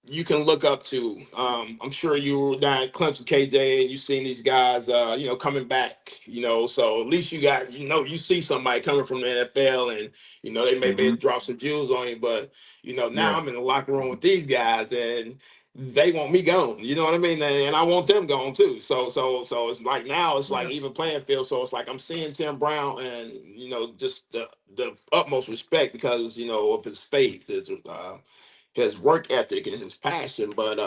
you can look up to, I'm sure you were down at Clemson, KJ, and you've seen these guys, you know, coming back, you know, so at least you know, you see somebody coming from the NFL and, you know, they may be able Hmm. to drop some jewels on you, but, you know, now Yeah. I'm in the locker room with these guys and they want me gone, you know what I mean? And I want them gone too. So it's like now it's like Yeah. even playing field. So it's like I'm seeing Tim Brown and, you know, just the utmost respect because, you know, of his faith, his work ethic and his passion. But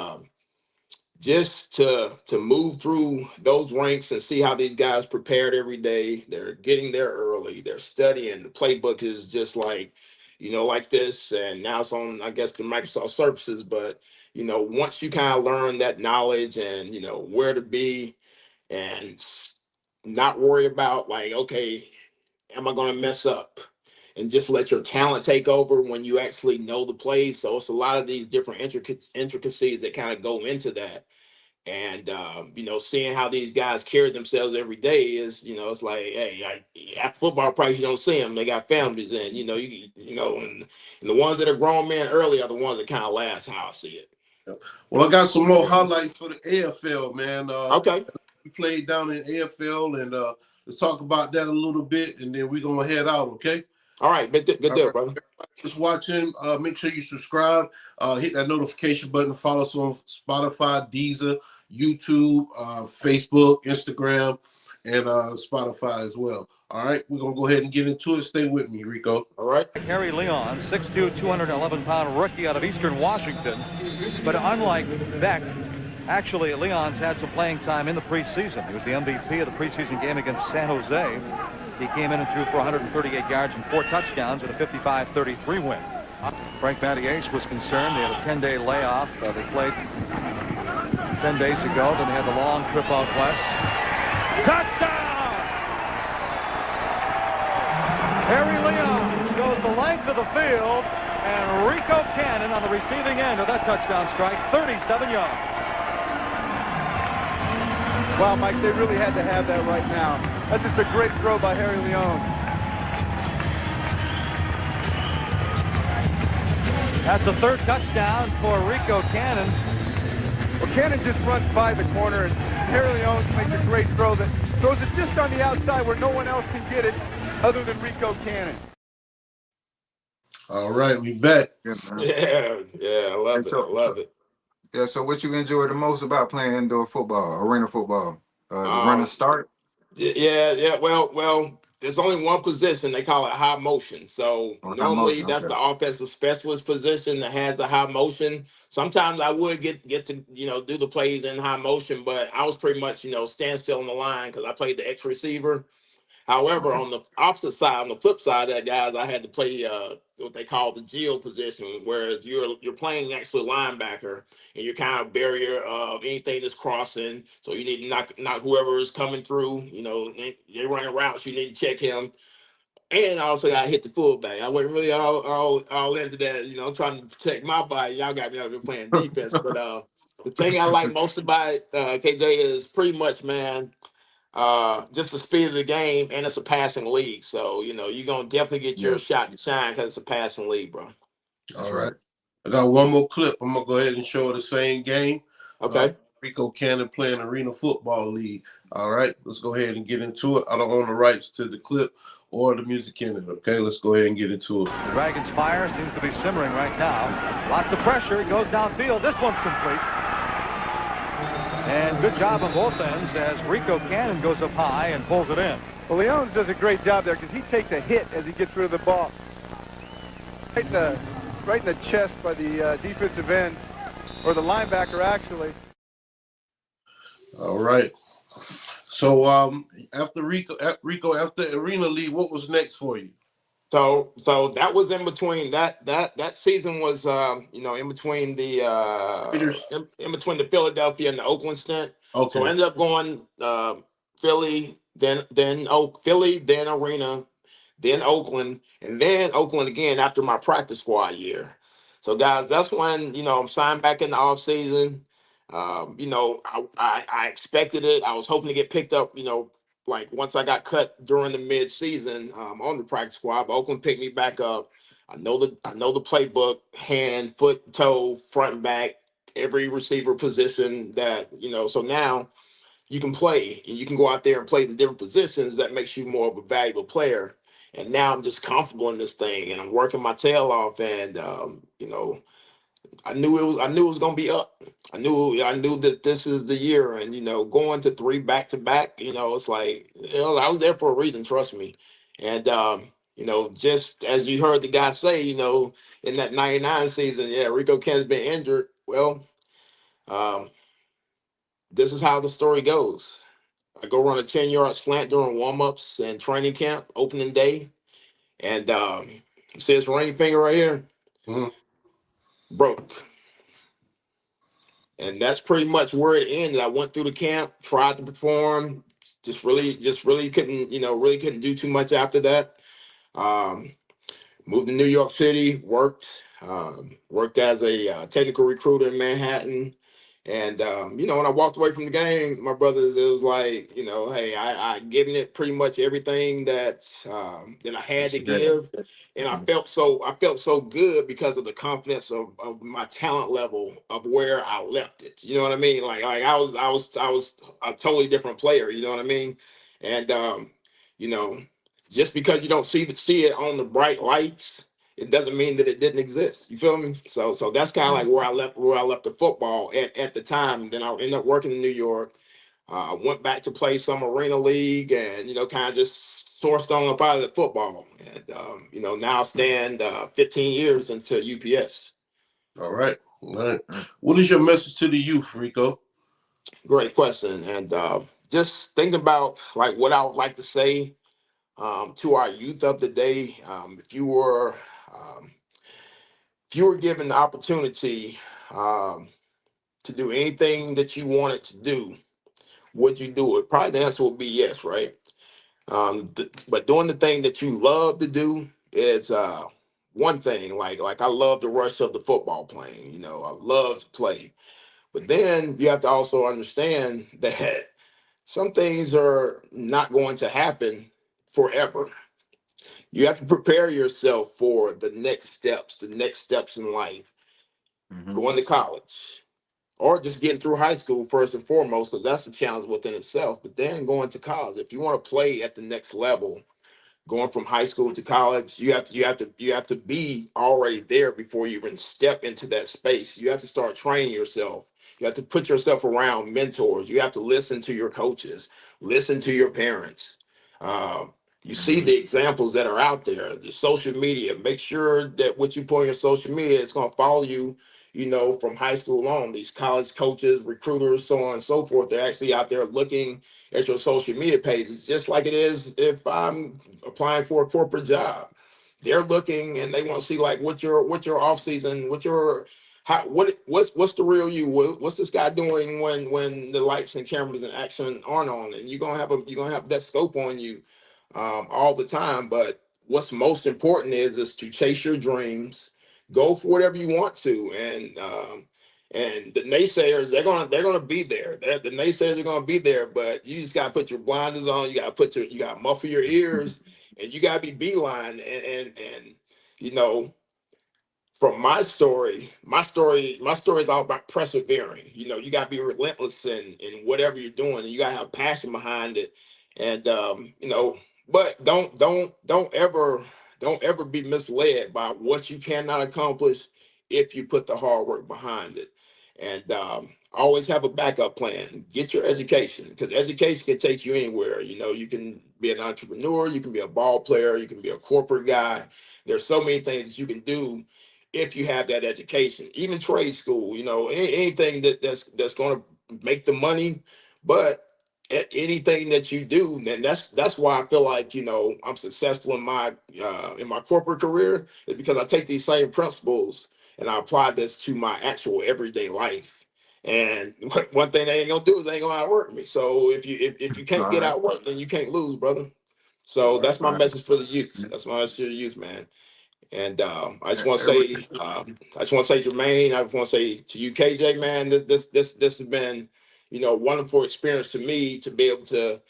just to move through those ranks and see how these guys prepared every day, they're getting there early, they're studying. The playbook is just like, you know, like this, and now it's on, I guess, the Microsoft services. But you know, once you kind of learn that knowledge and you know where to be and not worry about like, okay, am I going to mess up? And just let your talent take over when you actually know the plays. So it's a lot of these different intricacies that kind of go into that. And you know, seeing how these guys carry themselves every day is, you know, it's like, hey, at football practice you don't see them. They got families, and you know, you know, and the ones that are grown men early are the ones that kind of last. How I see it. Well, I got some more Yeah. highlights for the AFL, man. Okay. We played down in AFL, and let's talk about that a little bit, and then we're gonna head out, okay? All right. Good All deal, right. brother. Just watching. Make sure you subscribe. Hit that notification button. Follow us on Spotify, Deezer, YouTube, Facebook, Instagram, and Spotify as well. All right, we're gonna go ahead and get into it. Stay with me, Rico. All right. Harry Leon, 6'2", 211-pound rookie out of Eastern Washington. But unlike Beck, actually Leon's had some playing time in the preseason. He was the MVP of the preseason game against San Jose. He came in and threw for 138 yards and 4 touchdowns in a 55-33 win. Frank Mattiace was concerned. They had a 10-day layoff. They played 10 days ago. Then they had the long trip out west. Touchdown! length of the field, and Rico Cannon on the receiving end of that touchdown strike, 37 yards. Wow, Mike, they really had to have that right now. That's just a great throw by Harry Leon. That's the third touchdown for Rico Cannon. Well, Cannon just runs by the corner, and Harry Leon makes a great throw that throws it just on the outside where no one else can get it other than Rico Cannon. All right, we back. Yeah, man. Yeah, I love And it. I love it. Yeah, so what you enjoy the most about playing indoor football, arena football? The running start? Yeah. Well, there's only one position. They call it high motion. So Or high normally motion, that's okay. the offensive specialist position that has the high motion. Sometimes I would get to do the plays in high motion, but I was pretty much stand still on the line because I played the X receiver. However, Okay. on the opposite side, on the flip side of that, guys, I had to play what they call the Geo position, whereas you're playing actually linebacker, and you're kind of barrier of anything that's crossing. So you need to knock whoever is coming through. They're running routes. You need to check him, and I also got to hit the fullback. I wasn't really all into that. I'm trying to protect my body. Y'all got me out here playing defense, but the thing I like most about it, KJ, is pretty much, man. Just the speed of the game, and it's a passing league. So, you're going to definitely get your Yeah, shot to shine because it's a passing league, bro. that's All right. right. I got one more clip. I'm going to go ahead and show the same game. Okay. Rico Cannon playing Arena Football League. All right, let's go ahead and get into it. I don't own the rights to the clip or the music in it. Okay, let's go ahead and get into it. The Dragons' fire seems to be simmering right now. Lots of pressure. It goes downfield. This one's complete. And good job on both ends as Rico Cannon goes up high and pulls it in. Well, Leons does a great job there because he takes a hit as he gets rid of the ball. Right in the chest by the defensive end, or the linebacker, actually. All right. So after after Arena League, what was next for you? So that was in between that season was in between the in between the Philadelphia and the Oakland stint. Okay. So I ended up going Philly, then Philly, then Arena, then Oakland, and then Oakland again after my practice squad year. So guys, that's when I'm signed back in the off season. I expected it. I was hoping to get picked up. Like once I got cut during the mid-season on the practice squad, but Oakland picked me back up. I know the playbook: hand, foot, toe, front and back, every receiver position that. So now you can play and you can go out there and play the different positions. That makes you more of a valuable player. And now I'm just comfortable in this thing, and I'm working my tail off. And I knew it was gonna be up. I knew that this is the year, and going to 3 back-to-back, it's like I was there for a reason, trust me. And just as you heard the guy say, in that '99 season, yeah, Rico Kent's been injured. Well, this is how the story goes. I go run a 10-yard slant during warm-ups and training camp, opening day, and see this ring finger right here, broke. And that's pretty much where it ended. I went through the camp, tried to perform, just really couldn't, really couldn't do too much after that. Moved to New York City, worked as a technical recruiter in Manhattan. And, when I walked away from the game, my brothers, it was like, hey, I given it pretty much everything that I had to give. And I felt so good because of the confidence of my talent level of where I left it. You know what I mean? Like I was a totally different player. You know what I mean? And you know, just because you don't see it on the bright lights, it doesn't mean that it didn't exist. You feel me? So that's kind of like where I left the football at the time. And then I ended up working in New York. Went back to play some arena league, and kind of just sourced on up out of the football. And now I stand 15 years into UPS. All right. All right. What is your message to the youth, Rico? Great question. And just thinking about like what I would like to say to our youth of the day. If you were given the opportunity to do anything that you wanted to do, would you do it? Probably the answer would be yes, right? But doing the thing that you love to do is one thing. Like I love the rush of the football playing. You know, I love to play. But then you have to also understand that some things are not going to happen forever. You have to prepare yourself for the next steps in life, Hmm. going to college, or just getting through high school first and foremost, because that's a challenge within itself. But then going to college, if you want to play at the next level, going from high school to college, you have to be already there before you even step into that space. You have to start training yourself. You have to put yourself around mentors. You have to listen to your coaches, listen to your parents. Um, you see Hmm. the examples that are out there, the social media. Make sure that what you put on your social media is going to follow you, you know, from high school on. These college coaches, recruiters, so on and so forth, they're actually out there looking at your social media pages, just like it is if I'm applying for a corporate job. They're looking and they want to see like what your off season, what's the real you? What's this guy doing when the lights and cameras and action aren't on? And you're gonna have that scope on you all the time. But what's most important is to chase your dreams, go for whatever you want to, and the naysayers, they're gonna be there. The naysayers are gonna be there, but you just gotta put your blinders on. You gotta muffle your ears, and you gotta be beeline. And you know, from my story is all about persevering. You know, you gotta be relentless in whatever you're doing, and you gotta have passion behind it. And but don't ever be misled by what you cannot accomplish if you put the hard work behind it. And always have a backup plan. Get your education, because education can take you anywhere. You know, you can be an entrepreneur, you can be a ball player, you can be a corporate guy. There's so many things that you can do if you have that education. Even trade school, you know, anything that's going to make the money. But anything that you do, then that's why I feel like, you know, I'm successful in my corporate career, is because I take these same principles and I apply this to my actual everyday life. And one thing they ain't gonna do is they ain't gonna outwork me. So if you All can't get right. outworked, then you can't lose, brother. So Right. that's my Right. message for the youth. That's my message to the youth, man. And Hey, hey, I just want to say, Jermaine, I just want to say to you, KJ, man, this has been, you know, a wonderful experience to me to be able to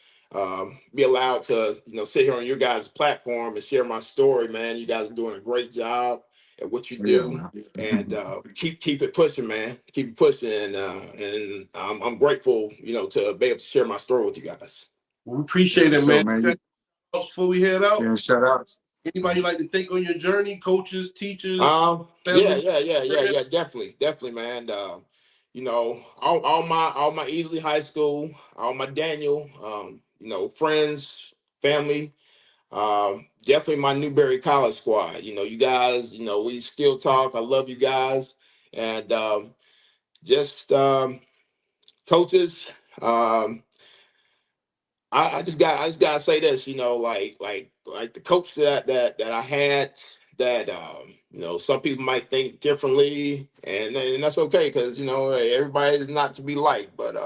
be allowed to, you know, sit here on your guys' platform and share my story, man. You guys are doing a great job at what you yeah, do, man. and keep it pushing, man. Keep it pushing, and I'm grateful, you know, to be able to share my story with you guys. We appreciate For it, sure, man. man. You Before we head out, getting shout outs. anybody you like to thank on your journey? Coaches, teachers, Yeah, family, yeah, yeah, yeah, friends? yeah, definitely, man. You know, all my Easley High School, all my Daniel, you know, friends, family, definitely my Newberry College squad. You know, you guys, you know, we still talk. I love you guys, and just coaches. Um, I just gotta say this, you know, like the coach that I had, that you know, some people might think differently, and that's okay, because you know, everybody is not to be liked. But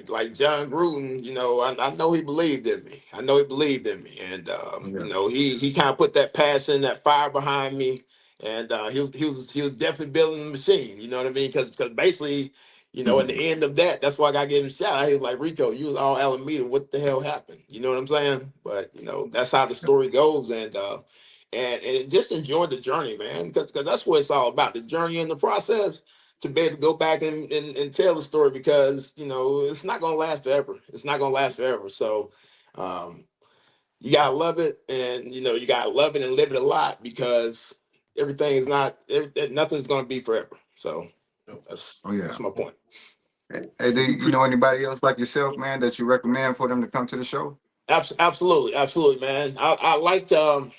like John Gruden, you know, I know he believed in me. I know he believed in me, and you Yeah. know, he kind of put that passion, that fire behind me, and he was definitely building the machine. You know what I mean? Because basically, you know, at the end of that, that's why I got to give him a shout. He was like, Rico, you was all Alameda. What the hell happened? You know what I'm saying? But you know, that's how the story goes, and just enjoy the journey, man, because that's what it's all about, the journey and the process, to be able to go back and tell the story, because you know it's not going to last forever. It's not going to last forever. So um, you gotta love it, and you know you gotta love it and live it a lot, because everything is nothing's going to be forever. So that's Oh yeah. that's my point. Hey, do you know anybody else like yourself, man, that you recommend for them to come to the show? Absolutely, man. I liked one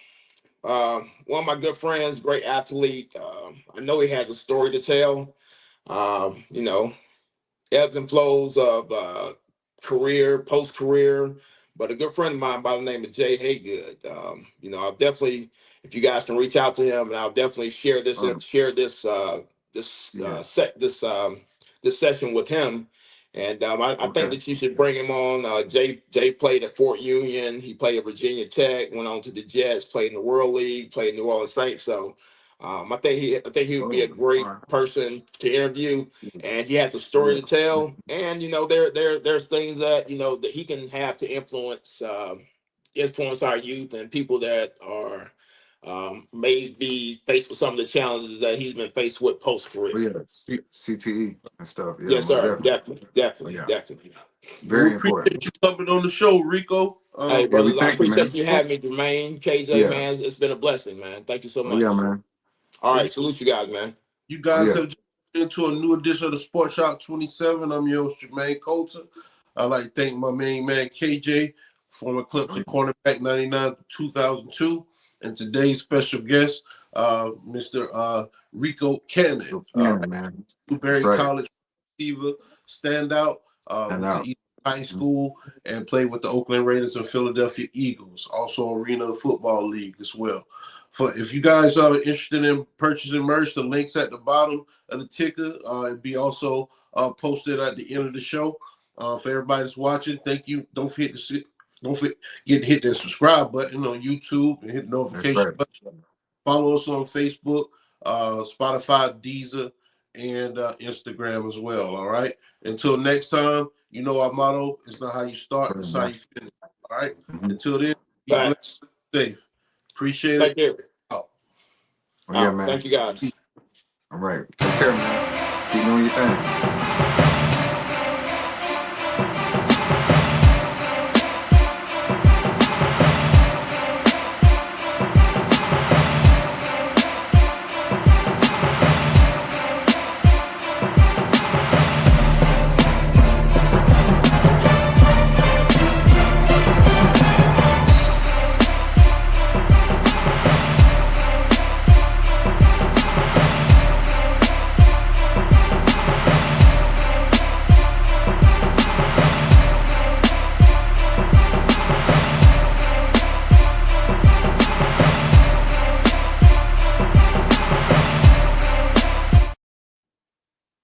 of my good friends, great athlete. I know he has a story to tell. You know, ebbs and flows of career, post career. But a good friend of mine by the name of Jay Haygood. You know, I'll definitely, if you guys can reach out to him, and I'll definitely share this Um, share this this yeah. set this this session with him. And I think Okay. that you should bring him on. Jay played at Fort Union. He played at Virginia Tech. Went on to the Jets. Played in the World League. Played in New Orleans Saints. So I think he would be a great person to interview. And he has a story to tell. And there's things that that he can have to influence our youth and people that are may be faced with some of the challenges that he's been faced with post Oh career. yeah, CTE and stuff. Yeah, Yes, most sir. definitely. Oh, yeah, Definitely. Well, we very appreciate important. you coming on the show, Rico. Hey, Yeah, we brothers, I thank you, appreciate man. you having me, Jermaine, KJ, Yeah. man. It's been a blessing, man. Thank you so Oh yeah, much. man. All Well, right, salute you guys, man. you Oh guys yeah. have just into a new edition of the Sports Shop 27. I'm your host, Jermaine Coulter. I'd like to thank my main man, KJ, former Clemson cornerback 99 2002, and today's special guest, Mr. Rico Cannon, Man. That's Newberry right. College receiver, standout, And went to out. East High School and played with the Oakland Raiders and Philadelphia Eagles, also Arena Football League as well. If you guys are interested in purchasing merch, the link's at the bottom of the ticker. It'll be also posted at the end of the show. For everybody that's watching, thank you. Don't forget to hit that subscribe button on YouTube and hit the That's notification right. button. Follow us on Facebook, Spotify, Deezer, and Instagram as well. All right. Until next time, our motto is not how you start, it's how you finish. All right. Mm-hmm. Until then, be blessed, Thanks. safe. Appreciate Thank it. you. Out. Oh yeah, man. Thank you, guys. All right. Take care, man. Keep doing your thing.